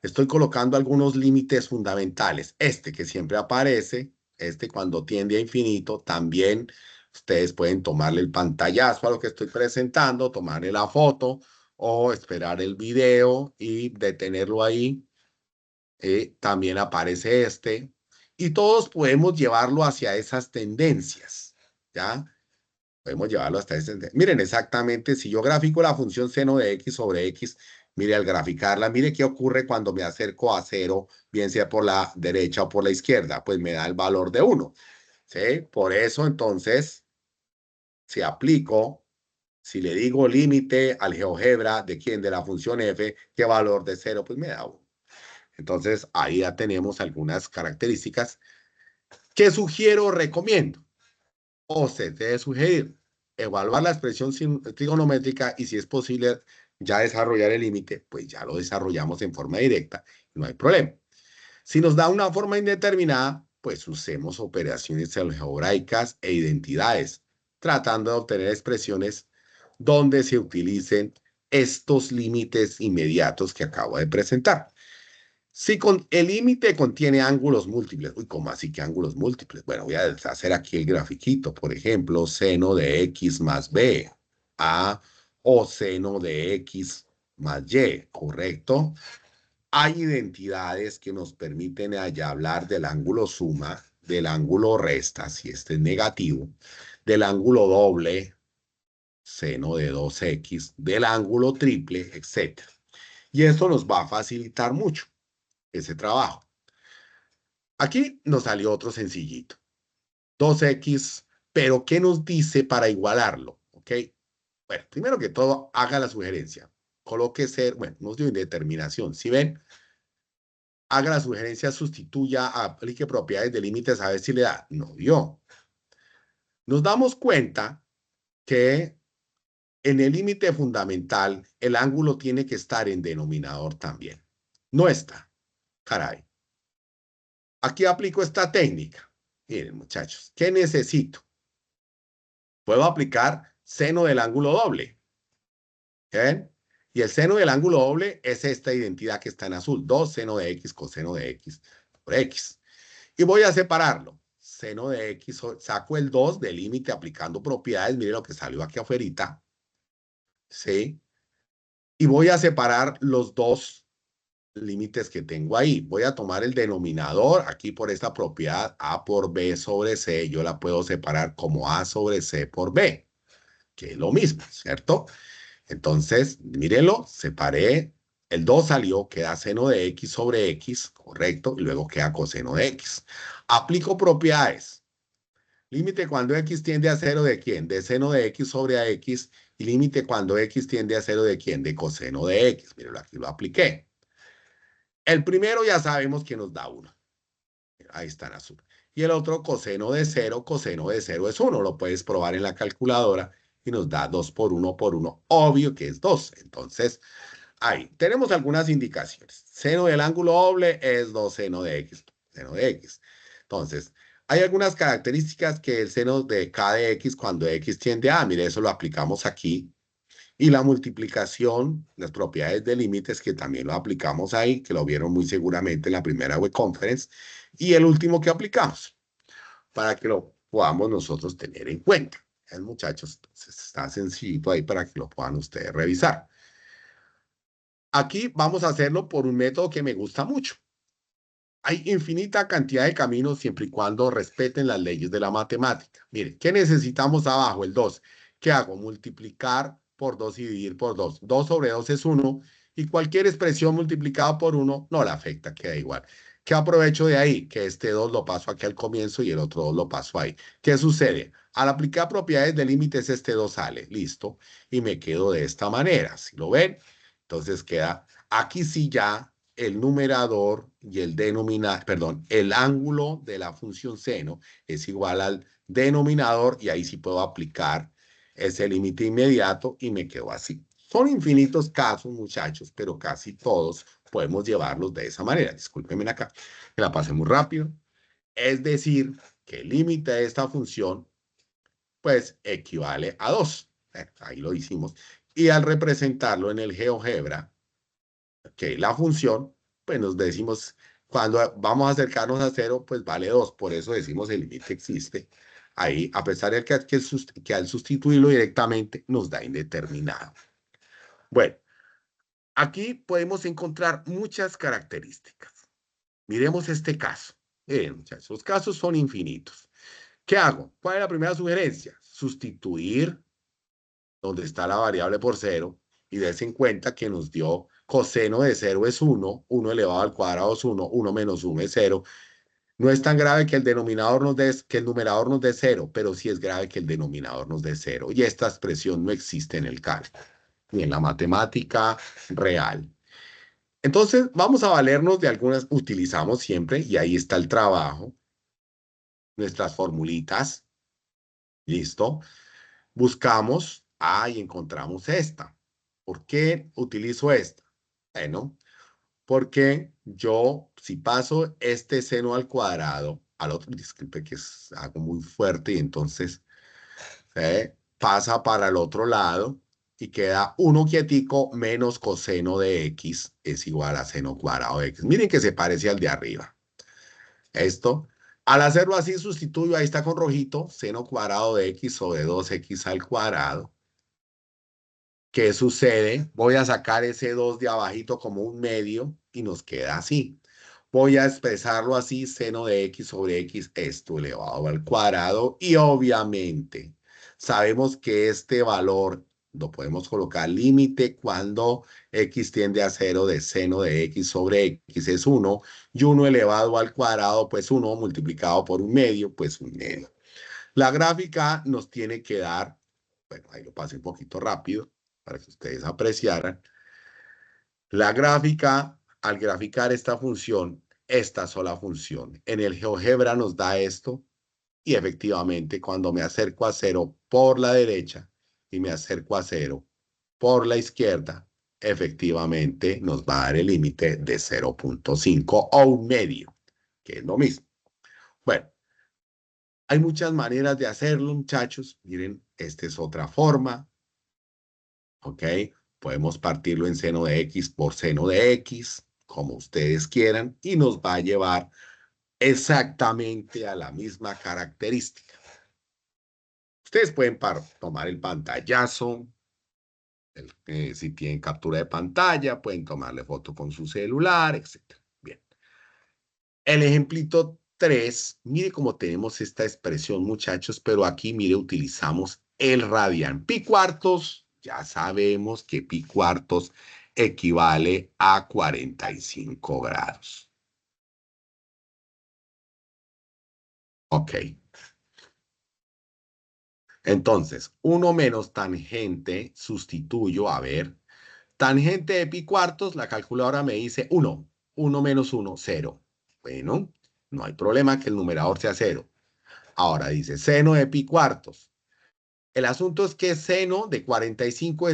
estoy colocando algunos límites fundamentales. Este que siempre aparece, este cuando tiende a infinito, también ustedes pueden tomarle el pantallazo a lo que estoy presentando, tomarle la foto o esperar el video y detenerlo ahí. También aparece este. Y todos podemos llevarlo hacia esas tendencias, ¿ya? Podemos llevarlo hasta ese. Miren exactamente, si yo grafico la función seno de x sobre x, mire al graficarla, mire qué ocurre cuando me acerco a 0, bien sea por la derecha o por la izquierda, pues me da el valor de 1. ¿Sí? Por eso, entonces, si aplico, si le digo límite al GeoGebra de quién, de la función f, ¿qué valor de 0? Pues me da 1. Entonces, ahí ya tenemos algunas características que sugiero o recomiendo. O se debe sugerir evaluar la expresión trigonométrica y si es posible ya desarrollar el límite, pues ya lo desarrollamos en forma directa y no hay problema. Si nos da una forma indeterminada, pues usemos operaciones algebraicas e identidades, tratando de obtener expresiones donde se utilicen estos límites inmediatos que acabo de presentar. Si el límite contiene ángulos múltiples, uy, ¿cómo así que ángulos múltiples? Bueno, voy a hacer aquí el grafiquito, por ejemplo, seno de x más b, a, o seno de x más y, ¿correcto? Hay identidades que nos permiten allá hablar del ángulo suma, del ángulo resta, si este es negativo, del ángulo doble, seno de 2x, del ángulo triple, etc. Y esto nos va a facilitar mucho ese trabajo. Aquí nos salió otro sencillito. 2x, pero ¿qué nos dice para igualarlo? ¿Ok? Bueno, primero que todo, haga la sugerencia. Coloque ser, bueno, nos dio indeterminación. Si ven, haga la sugerencia, sustituya, aplique propiedades de límites, a ver si le da. No dio. Nos damos cuenta que en el límite fundamental, el ángulo tiene que estar en denominador también. No está. Caray. Aquí aplico esta técnica. Miren, muchachos, ¿qué necesito? Puedo aplicar seno del ángulo doble. ¿Ven? Y el seno del ángulo doble es esta identidad que está en azul. 2 seno de x coseno de x por x. Y voy a separarlo. Seno de x, saco el 2 del límite aplicando propiedades. Miren lo que salió aquí afuera. ¿Sí? Y voy a separar los dos límites que tengo ahí. Voy a tomar el denominador aquí por esta propiedad a por b sobre c. Yo la puedo separar como a sobre c por b, que es lo mismo, ¿cierto? Entonces, mírenlo, separé, el 2 salió, queda seno de x sobre x, correcto, y luego queda coseno de x. Aplico propiedades. Límite cuando x tiende a 0 de quién, de seno de x sobre a x, y límite cuando x tiende a 0 de quién, de coseno de x. Mírenlo, aquí lo apliqué. El primero ya sabemos que nos da 1. Ahí está en azul. Y el otro coseno de 0 es 1. Lo puedes probar en la calculadora y nos da 2 por 1 por 1. Obvio que es 2. Entonces, Ahí, tenemos algunas indicaciones. Seno del ángulo doble es 2 seno de X. Seno de X. Entonces, hay algunas características que el seno de K de X, cuando X tiende a, mire, eso lo aplicamos aquí. Y la multiplicación, las propiedades de límites, que también lo aplicamos ahí, que lo vieron muy seguramente en la primera web conference. Y el último que aplicamos, para que lo podamos nosotros tener en cuenta. Muchachos, entonces está sencillito ahí para que lo puedan ustedes revisar. Aquí vamos a hacerlo por un método que me gusta mucho. Hay infinita cantidad de caminos siempre y cuando respeten las leyes de la matemática. Mire, ¿qué necesitamos abajo? El 2. ¿Qué hago? Multiplicar por 2 y dividir por 2. 2 sobre 2 es 1 y cualquier expresión multiplicada por 1 no la afecta, queda igual. ¿Qué aprovecho de ahí? Que este 2 lo paso aquí al comienzo y el otro 2 lo paso ahí. ¿Qué sucede? Al aplicar propiedades de límites, este 2 sale. Listo. Y me quedo de esta manera. ¿Sí lo ven? Entonces queda, aquí sí ya el numerador y el denominador, perdón, el ángulo de la función seno es igual al denominador y ahí sí puedo aplicar ese límite inmediato y me quedo así. Son infinitos casos, muchachos, pero casi todos podemos llevarlos de esa manera. Discúlpenme acá, que la pasé muy rápido. Es decir, que el límite de esta función, pues, equivale a 2. Ahí lo hicimos. Y al representarlo en el GeoGebra, que la función, pues nos decimos, cuando vamos a acercarnos a 0, pues vale 2. Por eso decimos el límite existe. Ahí, a pesar de que al sustituirlo directamente nos da indeterminado. Bueno, aquí podemos encontrar muchas características. Miremos este caso. Miren, muchachos, los casos son infinitos. ¿Qué hago? ¿Cuál es la primera sugerencia? Sustituir donde está la variable por 0 y des en cuenta que nos dio coseno de 0 es 1, 1 elevado al cuadrado es 1, 1 menos 1 es 0. No es tan grave que el denominador nos dé, que el numerador nos dé 0, pero sí es grave que el denominador nos dé 0. Y esta expresión no existe en el cálculo, ni en la matemática real. Entonces, vamos a valernos de algunas, utilizamos siempre, y ahí está el trabajo, nuestras formulitas. ¿Listo? Buscamos, y encontramos esta. ¿Por qué utilizo esta? Bueno, porque yo, si paso este seno al cuadrado, al otro, disculpe que es algo muy fuerte, y entonces pasa para el otro lado y queda 1 quietico menos coseno de x es igual a seno cuadrado de x. Miren que se parece al de arriba. Esto, al hacerlo así, sustituyo, ahí está con rojito, seno cuadrado de x sobre 2x al cuadrado. ¿Qué sucede? Voy a sacar ese 2 de abajito como un medio y nos queda así. Voy a expresarlo así, seno de x sobre x, esto elevado al cuadrado. Y obviamente sabemos que este valor lo podemos colocar límite cuando x tiende a 0 de seno de x sobre x es 1. Y 1 elevado al cuadrado, pues 1 multiplicado por un medio, pues un medio. La gráfica nos tiene que dar, bueno, ahí lo pasé un poquito rápido para que ustedes apreciaran. La gráfica, al graficar esta función, esta sola función, en el GeoGebra nos da esto, y efectivamente cuando me acerco a 0 por la derecha y me acerco a 0 por la izquierda, efectivamente nos va a dar el límite de 0.5 o un medio, que es lo mismo. Bueno, hay muchas maneras de hacerlo, muchachos. Miren, esta es otra forma. ¿Ok? Podemos partirlo en seno de x por seno de x, como ustedes quieran, y nos va a llevar exactamente a la misma característica. Ustedes pueden tomar el pantallazo, si tienen captura de pantalla, pueden tomarle foto con su celular, etc. Bien. El ejemplito 3, mire cómo tenemos esta expresión, muchachos, pero aquí, mire, utilizamos el radian. Pi cuartos, ya sabemos que pi cuartos equivale a 45 grados. Ok. Entonces, 1 menos tangente, sustituyo, a ver, tangente de pi cuartos, la calculadora me dice 1. 1 menos 1, 0. Bueno, no hay problema que el numerador sea 0. Ahora dice seno de pi cuartos. El asunto es que seno de 45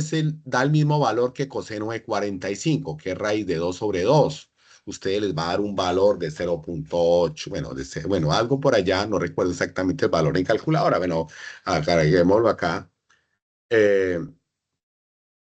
da el mismo valor que coseno de 45, que es raíz de 2 sobre 2. Ustedes les va a dar un valor de 0.8, bueno, algo por allá, no recuerdo exactamente el valor en calculadora. Bueno, agreguémoslo acá.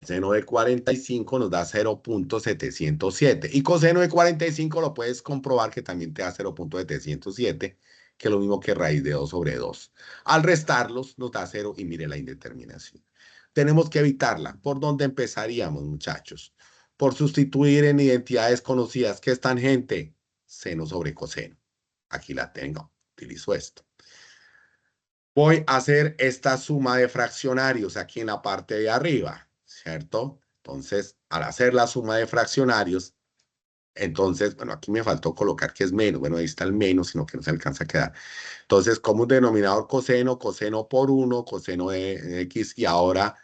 Seno de 45 nos da 0.707 y coseno de 45 lo puedes comprobar que también te da 0.707, que es lo mismo que raíz de 2 sobre 2. Al restarlos nos da 0 y mire la indeterminación. Tenemos que evitarla. ¿Por dónde empezaríamos, muchachos? Por sustituir en identidades conocidas. ¿Qué es tangente? Seno sobre coseno. Aquí la tengo. Utilizo esto. Voy a hacer esta suma de fraccionarios aquí en la parte de arriba, ¿cierto? Entonces, al hacer la suma de fraccionarios, entonces, bueno, aquí me faltó colocar que es menos. Bueno, ahí está el menos, sino que no se alcanza a quedar. Entonces, como un denominador coseno, coseno por 1, coseno de x, y ahora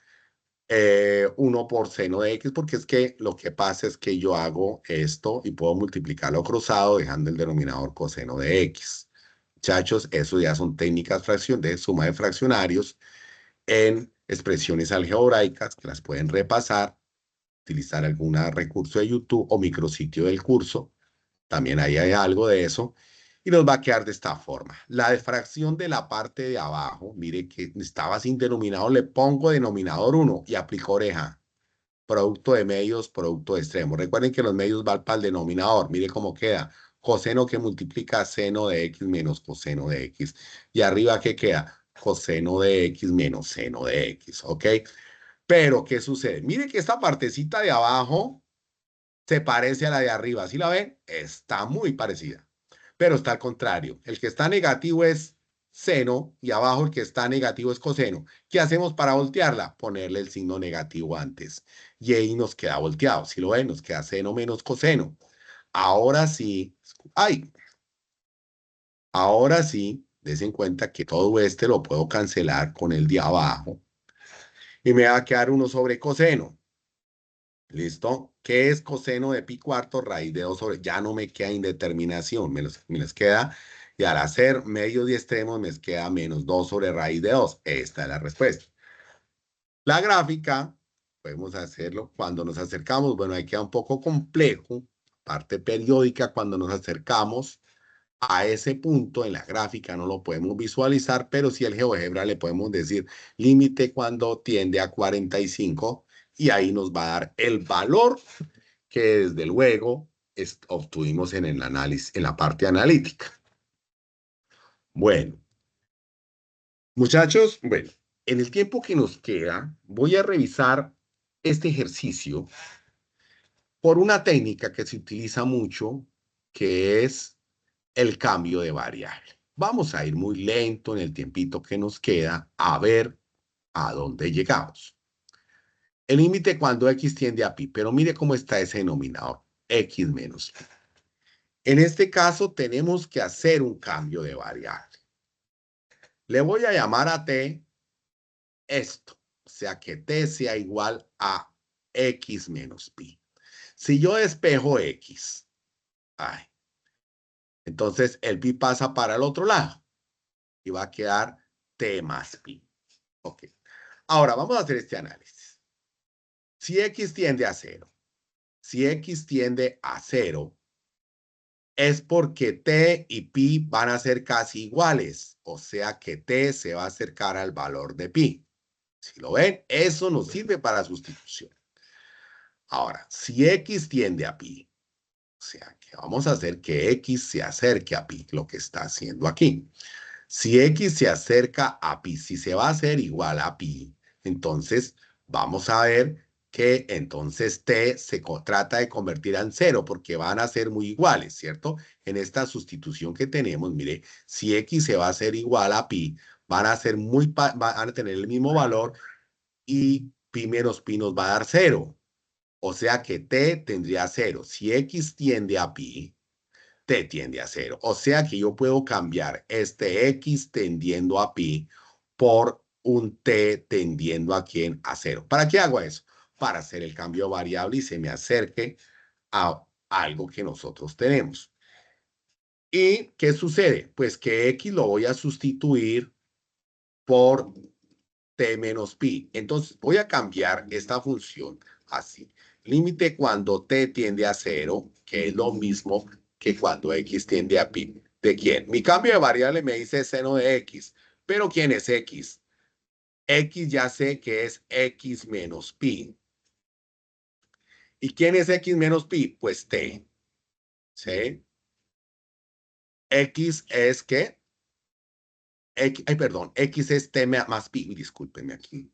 1 por seno de x, porque es que lo que pasa es que yo hago esto y puedo multiplicarlo cruzado dejando el denominador coseno de x. Muchachos, eso ya son técnicas de suma de fraccionarios en expresiones algebraicas que las pueden repasar, utilizar algún recurso de YouTube o micrositio del curso. También ahí hay algo de eso. Y nos va a quedar de esta forma. La fracción de la parte de abajo, mire que estaba sin denominador, le pongo denominador 1 y aplico oreja. Producto de medios, producto de extremos. Recuerden que los medios van para el denominador. Mire cómo queda. Coseno que multiplica seno de x menos coseno de x. Y arriba, ¿qué queda? Coseno de x menos seno de x. ¿Ok? Pero, ¿qué sucede? Mire que esta partecita de abajo se parece a la de arriba. ¿Sí la ven? Está muy parecida. Pero está al contrario. El que está negativo es seno y abajo el que está negativo es coseno. ¿Qué hacemos para voltearla? Ponerle el signo negativo antes. Y ahí nos queda volteado. Si lo ven, nos queda seno menos coseno. Ahora sí, ay, ahora sí, des en cuenta que todo este lo puedo cancelar con el de abajo. Y me va a quedar 1 sobre coseno. ¿Listo? ¿Qué es coseno de pi cuarto raíz de 2 sobre? Ya no me queda indeterminación, me les queda, y al hacer medios y extremos me queda menos 2 sobre raíz de 2. Esta es la respuesta. La gráfica, podemos hacerlo cuando nos acercamos, bueno, ahí queda un poco complejo, parte periódica, cuando nos acercamos a ese punto en la gráfica no lo podemos visualizar, pero sí el GeoGebra le podemos decir límite cuando tiende a 45 y ahí nos va a dar el valor que desde luego obtuvimos en el análisis, en la parte analítica. Bueno, muchachos, bueno, en el tiempo que nos queda, voy a revisar este ejercicio por una técnica que se utiliza mucho, que es el cambio de variable. Vamos a ir muy lento en el tiempito que nos queda a ver a dónde llegamos. El límite cuando x tiende a pi, pero mire cómo está ese denominador, x menos pi. En este caso tenemos que hacer un cambio de variable. Le voy a llamar a t esto, o sea que t sea igual a x menos pi. Si yo despejo x, entonces el pi pasa para el otro lado y va a quedar t más pi. Ok. Ahora vamos a hacer este análisis. Si x tiende a 0, si x tiende a 0, es porque t y pi van a ser casi iguales, o sea que t se va a acercar al valor de pi. Si lo ven, eso nos sirve para sustitución. Ahora, si x tiende a pi, o sea que vamos a hacer que x se acerque a pi, lo que está haciendo aquí. Si x se acerca a pi, si se va a hacer igual a pi, entonces vamos a ver que entonces t se trata de convertir en 0 porque van a ser muy iguales, ¿cierto? En esta sustitución que tenemos, mire, si x se va a hacer igual a pi, van a tener el mismo valor y pi menos pi nos va a dar 0. O sea que t tendría 0. Si x tiende a pi, t tiende a 0. O sea que yo puedo cambiar este x tendiendo a pi por un t tendiendo a quién, a 0. ¿Para qué hago eso? Para hacer el cambio variable y se me acerque a algo que nosotros tenemos. ¿Y qué sucede? Pues que x lo voy a sustituir por T menos pi. Entonces voy a cambiar esta función así. Límite cuando T tiende a 0, que es lo mismo que cuando X tiende a pi. ¿De quién? Mi cambio de variable me dice seno de X. ¿Pero quién es X? X ya sé que es X menos pi. ¿Y quién es X menos pi? Pues T. ¿Sí? X es ¿qué? X, ay, perdón. X es T más pi. Discúlpenme aquí.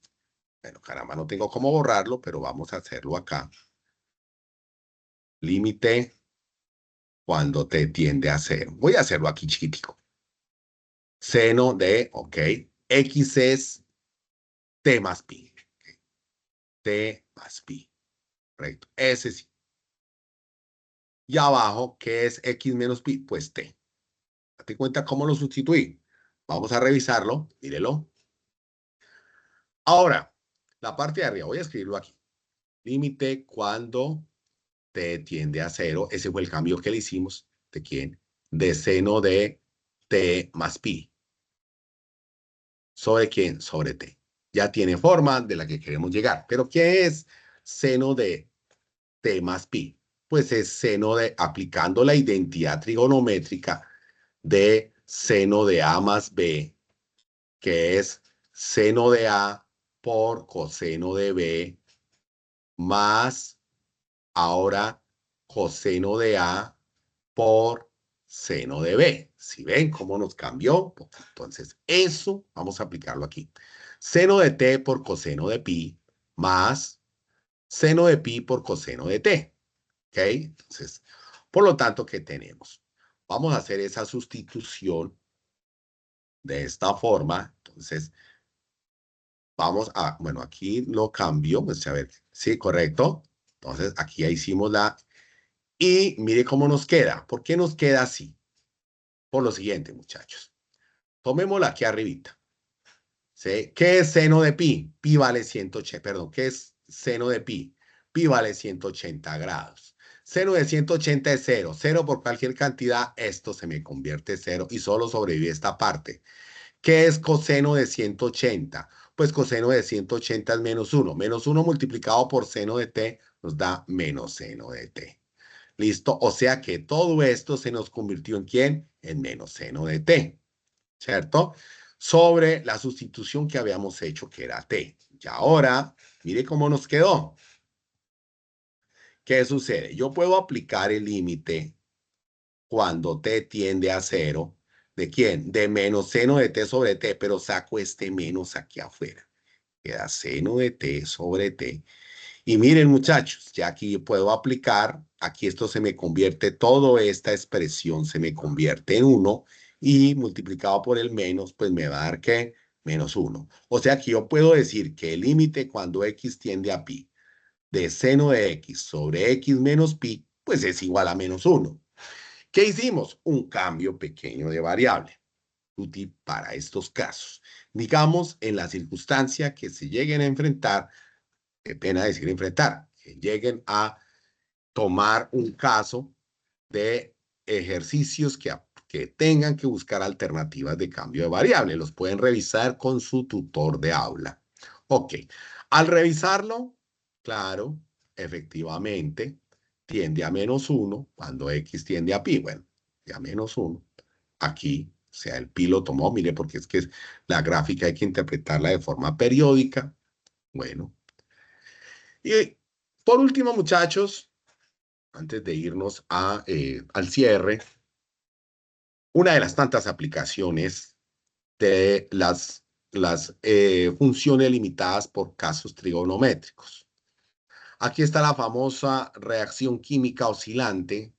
Bueno, caramba, no tengo cómo borrarlo, pero vamos a hacerlo acá. Límite cuando T tiende a 0. Voy a hacerlo aquí chiquitico. Seno de, ok. X es T más pi. T más pi. Correcto. Ese sí. Y abajo, ¿qué es X menos pi? Pues T. Date cuenta cómo lo sustituí. Vamos a revisarlo. Mírelo. Ahora, la parte de arriba. Voy a escribirlo aquí. Límite cuando T tiende a 0. Ese fue el cambio que le hicimos. ¿De quién? De seno de T más pi. ¿Sobre quién? Sobre T. Ya tiene forma de la que queremos llegar. ¿Pero qué es seno de T más pi? Pues es seno de, aplicando la identidad trigonométrica de seno de A más B, que es seno de A por coseno de B, más ahora coseno de A por seno de B. Si ven cómo nos cambió, entonces eso vamos a aplicarlo aquí. Seno de T por coseno de pi más seno de pi por coseno de T. ¿Ok? Entonces, por lo tanto, ¿qué tenemos? Vamos a hacer esa sustitución de esta forma. Entonces, vamos a, bueno, aquí lo cambio. Pues a ver, sí, correcto. Entonces, aquí ya hicimos la... Y mire cómo nos queda. ¿Por qué nos queda así? Por lo siguiente, muchachos. Tomémosla aquí arribita. ¿Sí? ¿Qué es seno de pi? Pi vale 180, perdón, ¿qué es seno de pi? Pi vale 180 grados. Seno de 180 es 0. 0 por cualquier cantidad, esto se me convierte en 0 y solo sobrevive esta parte. ¿Qué es coseno de 180? Pues coseno de 180 es menos 1. Menos 1 multiplicado por seno de t nos da menos seno de t. ¿Listo? O sea que todo esto se nos convirtió en ¿quién? En menos seno de t. ¿Cierto? Sobre la sustitución que habíamos hecho, que era t. Y ahora, mire cómo nos quedó. ¿Qué sucede? Yo puedo aplicar el límite cuando t tiende a 0. ¿De quién? De menos seno de t sobre t, pero saco este menos aquí afuera. Queda seno de t sobre t. Y miren, muchachos, ya aquí puedo aplicar, aquí esto se me convierte, toda esta expresión se me convierte en 1 y multiplicado por el menos, pues me va a dar ¿qué? Menos 1. O sea que yo puedo decir que el límite cuando x tiende a pi de seno de x sobre x menos pi, pues es igual a menos 1. ¿Qué hicimos? Un cambio pequeño de variable. Útil para estos casos. Digamos, en la circunstancia que se lleguen a enfrentar, qué pena decir enfrentar, que lleguen a tomar un caso de ejercicios que tengan que buscar alternativas de cambio de variable. Los pueden revisar con su tutor de aula. Ok, al revisarlo, claro, efectivamente, tiende a menos 1 cuando x tiende a pi. Bueno, ya menos 1. Aquí, o sea, el pi lo tomó, mire, porque es que la gráfica hay que interpretarla de forma periódica. Bueno. Y por último, muchachos, antes de irnos al cierre, una de las tantas aplicaciones de las funciones limitadas por casos trigonométricos. Aquí está la famosa reacción química oscilante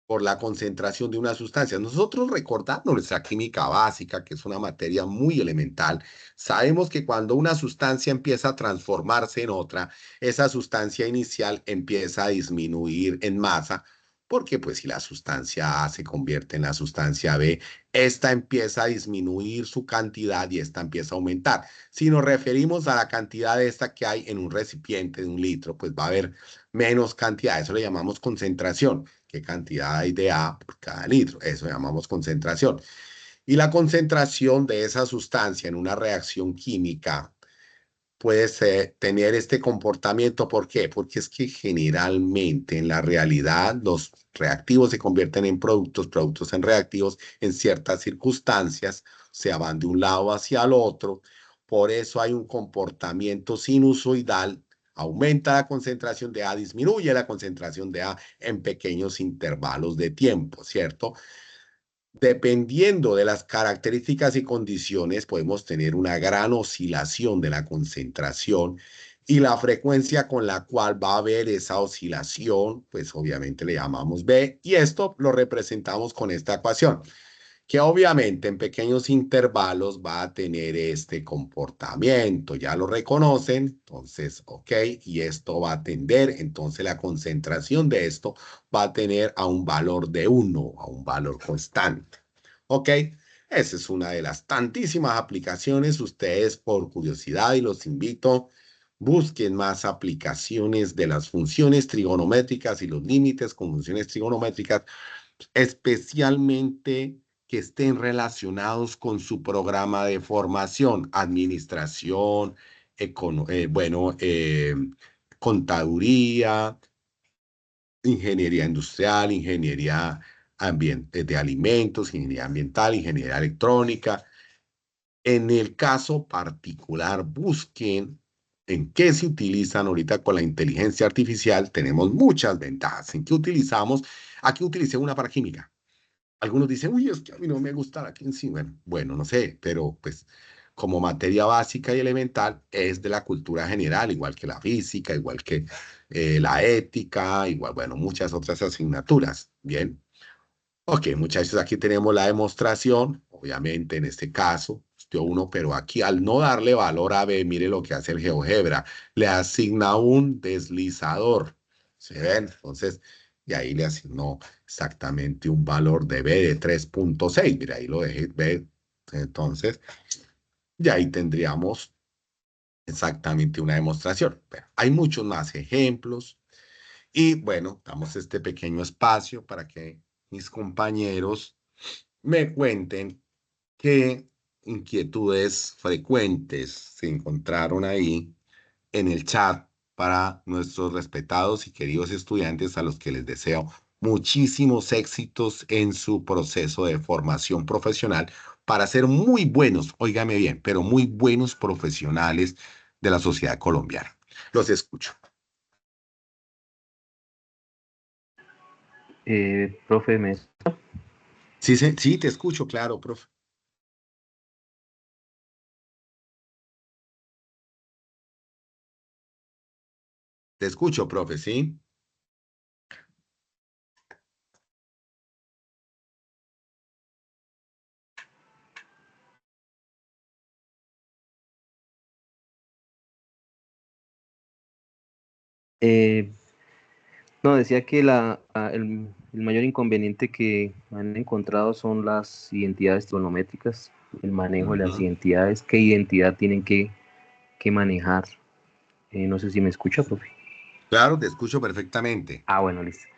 por la concentración de una sustancia. Nosotros, recordando nuestra química básica, que es una materia muy elemental, sabemos que cuando una sustancia empieza a transformarse en otra, esa sustancia inicial empieza a disminuir en masa, porque pues si la sustancia A se convierte en la sustancia B, esta empieza a disminuir su cantidad y esta empieza a aumentar. Si nos referimos a la cantidad de esta que hay en un recipiente de 1 litro, pues va a haber menos cantidad, eso le llamamos concentración. ¿Qué cantidad hay de A por cada litro? Eso llamamos concentración. Y la concentración de esa sustancia en una reacción química puedes tener este comportamiento. ¿Por qué? Porque es que generalmente en la realidad los reactivos se convierten en productos, productos en reactivos en ciertas circunstancias, o sea, van de un lado hacia el otro. Por eso hay un comportamiento sinusoidal. Aumenta la concentración de A, disminuye la concentración de A en pequeños intervalos de tiempo, ¿cierto? Dependiendo de las características y condiciones, podemos tener una gran oscilación de la concentración y la frecuencia con la cual va a haber esa oscilación, pues obviamente le llamamos B y esto lo representamos con esta ecuación, que obviamente en pequeños intervalos va a tener este comportamiento, ya lo reconocen, entonces, ok, y esto va a tender, entonces la concentración de esto va a tener a un valor de 1, a un valor constante, ok. Esa es una de las tantísimas aplicaciones. Ustedes, por curiosidad, y los invito, busquen más aplicaciones de las funciones trigonométricas y los límites con funciones trigonométricas, especialmente que estén relacionados con su programa de formación, administración, contaduría, ingeniería industrial, ingeniería de alimentos, ingeniería ambiental, ingeniería electrónica. En el caso particular, busquen en qué se utilizan ahorita con la inteligencia artificial. Tenemos muchas ventajas. ¿En qué utilizamos? Aquí utilicé una para química. Algunos dicen, uy, es que a mí no me gusta la química. Bueno, no sé, pero pues como materia básica y elemental es de la cultura general, igual que la física, igual que la ética, igual, bueno, muchas otras asignaturas. Bien. Ok, muchachos, aquí tenemos la demostración. Obviamente, en este caso, dio 1, pero aquí al no darle valor a B, mire lo que hace el GeoGebra. Le asigna un deslizador. ¿Se ven? Entonces, y ahí le asignó exactamente un valor de B de 3.6. Mira, ahí lo dejé ver. Entonces, y ahí tendríamos exactamente una demostración. Pero hay muchos más ejemplos. Y bueno, damos este pequeño espacio para que mis compañeros me cuenten qué inquietudes frecuentes se encontraron ahí en el chat para nuestros respetados y queridos estudiantes a los que les deseo muchísimos éxitos en su proceso de formación profesional para ser muy buenos, óigame bien, pero muy buenos profesionales de la sociedad colombiana. Los escucho. Profe, Sí, sí, sí, te escucho, claro, profe. Te escucho, profe, ¿sí? eh, no, decía que el mayor inconveniente que han encontrado son las identidades trigonométricas, el manejo de las Ujú. identidades, qué identidad tienen que manejar. No sé si me escucha, profe. Claro, te escucho perfectamente. Ah, bueno, listo.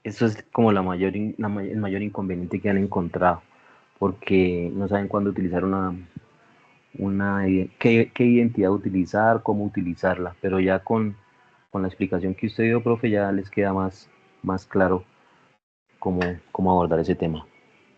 Eso es como el mayor inconveniente que han encontrado, porque no saben cuándo utilizar qué identidad utilizar, cómo utilizarla, pero ya con la explicación que usted dio, profe, ya les queda más claro cómo abordar ese tema.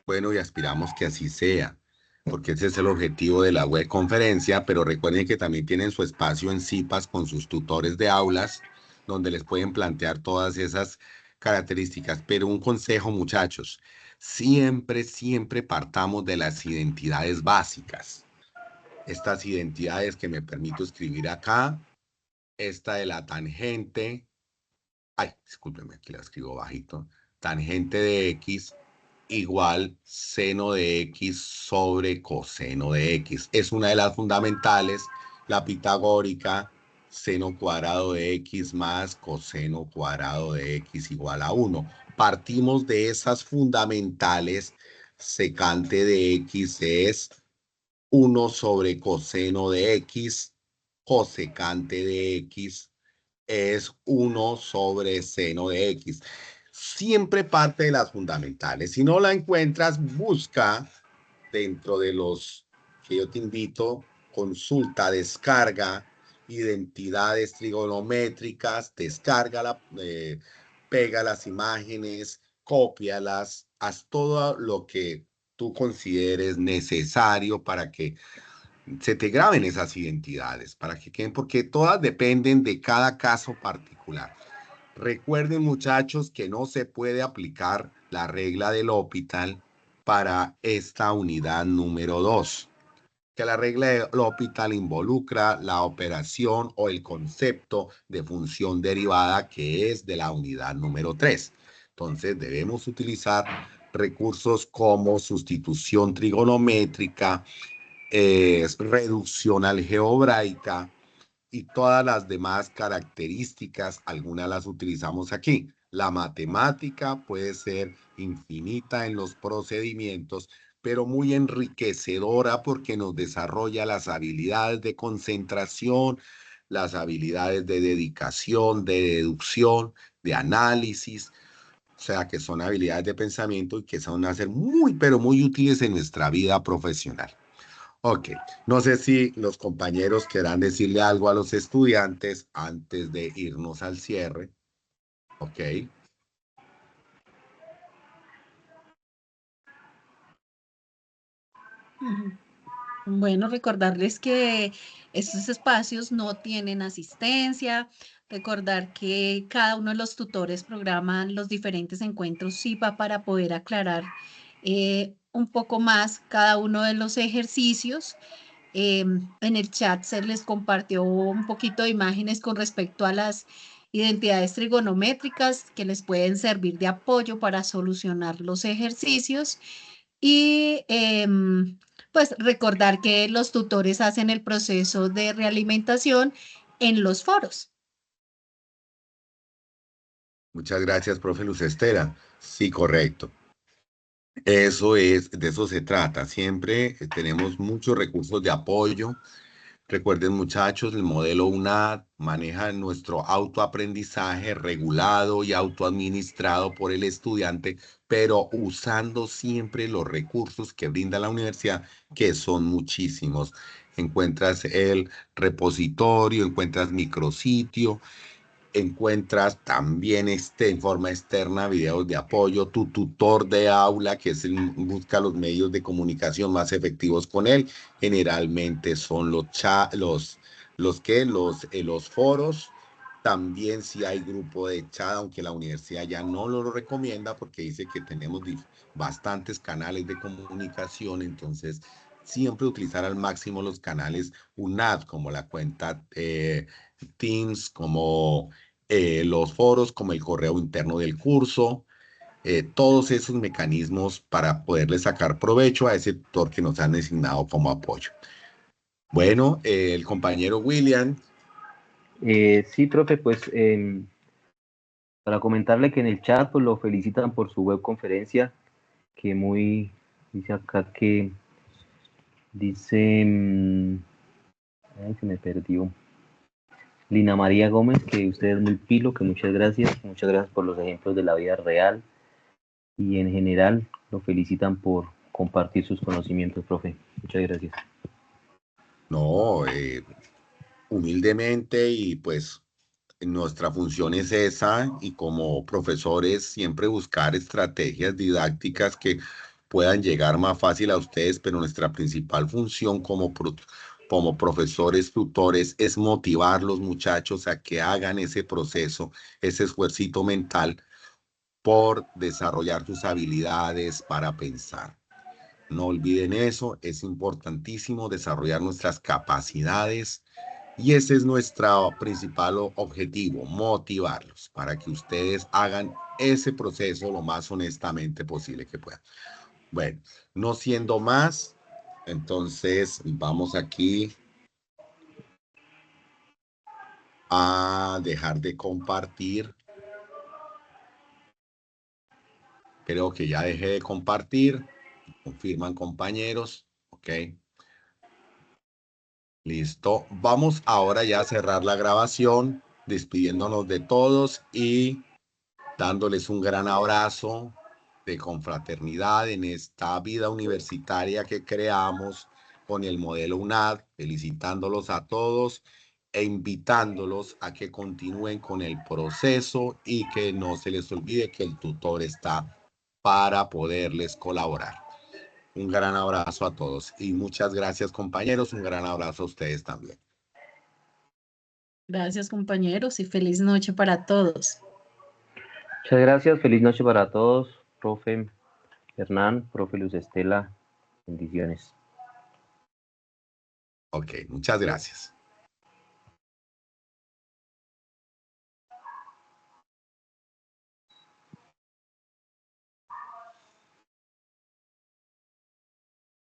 Bueno, y aspiramos que así sea, porque ese es el objetivo de la web conferencia, pero recuerden que también tienen su espacio en CIPAS con sus tutores de aulas, donde les pueden plantear todas esas características. Pero un consejo, muchachos, siempre, siempre partamos de las identidades básicas. Estas identidades que me permito escribir acá, esta de la tangente, ay, discúlpenme, aquí la escribo bajito, tangente de X igual seno de X sobre coseno de X. Es una de las fundamentales, la pitagórica, seno cuadrado de X más coseno cuadrado de X igual a 1. Partimos de esas fundamentales, secante de X es 1 sobre coseno de X, cosecante de X es 1 sobre seno de X. Siempre parte de las fundamentales. Si no la encuentras, busca dentro de los que yo te invito, consulta, descarga identidades trigonométricas, descárgala, pega las imágenes, cópialas, haz todo lo que tú consideres necesario para que se te graben esas identidades, para que queden, porque todas dependen de cada caso particular. Recuerden, muchachos, que no se puede aplicar la regla del L'Hopital para esta unidad número 2, que la regla del L'Hopital involucra la operación o el concepto de función derivada que es de la unidad número 3. Entonces, debemos utilizar recursos como sustitución trigonométrica, reducción algebraica y todas las demás características, algunas las utilizamos aquí. La matemática puede ser infinita en los procedimientos, pero muy enriquecedora porque nos desarrolla las habilidades de concentración, las habilidades de dedicación, de deducción, de análisis, o sea, que son habilidades de pensamiento y que son a ser muy, pero muy útiles en nuestra vida profesional. Ok, no sé si los compañeros quieran decirle algo a los estudiantes antes de irnos al cierre. Ok. Bueno, recordarles que estos espacios no tienen asistencia, recordar que cada uno de los tutores programan los diferentes encuentros SIPA para poder aclarar un poco más cada uno de los ejercicios. En el chat se les compartió un poquito de imágenes con respecto a las identidades trigonométricas que les pueden servir de apoyo para solucionar los ejercicios. Y pues recordar que los tutores hacen el proceso de realimentación en los foros. Muchas gracias, profe Luz Estela. Sí, correcto. Eso es, de eso se trata. Siempre tenemos muchos recursos de apoyo. Recuerden, muchachos, el modelo UNAD maneja nuestro autoaprendizaje regulado y autoadministrado por el estudiante, pero usando siempre los recursos que brinda la universidad, que son muchísimos. Encuentras el repositorio, encuentras micrositio, encuentras también en forma externa videos de apoyo, tu tutor de aula, que es busca los medios de comunicación más efectivos con él. Generalmente son los foros. También si hay grupo de chat, aunque la universidad ya no lo recomienda porque dice que tenemos bastantes canales de comunicación, entonces siempre utilizar al máximo los canales UNAD, como la cuenta Teams, como los foros, como el correo interno del curso, todos esos mecanismos para poderle sacar provecho a ese tutor que nos han designado como apoyo. Bueno, el compañero William. Sí, profe, pues para comentarle que en el chat pues, lo felicitan por su webconferencia, que dice acá que, dice, ay, se me perdió, Lina María Gómez, que usted es muy pilo, que muchas gracias por los ejemplos de la vida real y en general lo felicitan por compartir sus conocimientos, profe. Muchas gracias. No, humildemente y pues nuestra función es esa y como profesores siempre buscar estrategias didácticas que puedan llegar más fácil a ustedes, pero nuestra principal función como profesores, tutores, es motivar a los muchachos a que hagan ese proceso, ese esfuercito mental por desarrollar sus habilidades para pensar. No olviden eso, es importantísimo desarrollar nuestras capacidades y ese es nuestro principal objetivo, motivarlos para que ustedes hagan ese proceso lo más honestamente posible que puedan. Bueno, no siendo más, entonces vamos aquí a dejar de compartir. Creo que ya dejé de compartir. Confirman, compañeros. Ok. Listo. Vamos ahora ya a cerrar la grabación, despidiéndonos de todos y dándoles un gran abrazo de confraternidad en esta vida universitaria que creamos con el modelo UNAD, felicitándolos a todos e invitándolos a que continúen con el proceso y que no se les olvide que el tutor está para poderles colaborar. Un gran abrazo a todos y muchas gracias, compañeros. Un gran abrazo a ustedes también. Gracias, compañeros, y feliz noche para todos. Muchas gracias, feliz noche para todos, profe Hernán, profe Luz Estela, bendiciones. Ok, muchas gracias.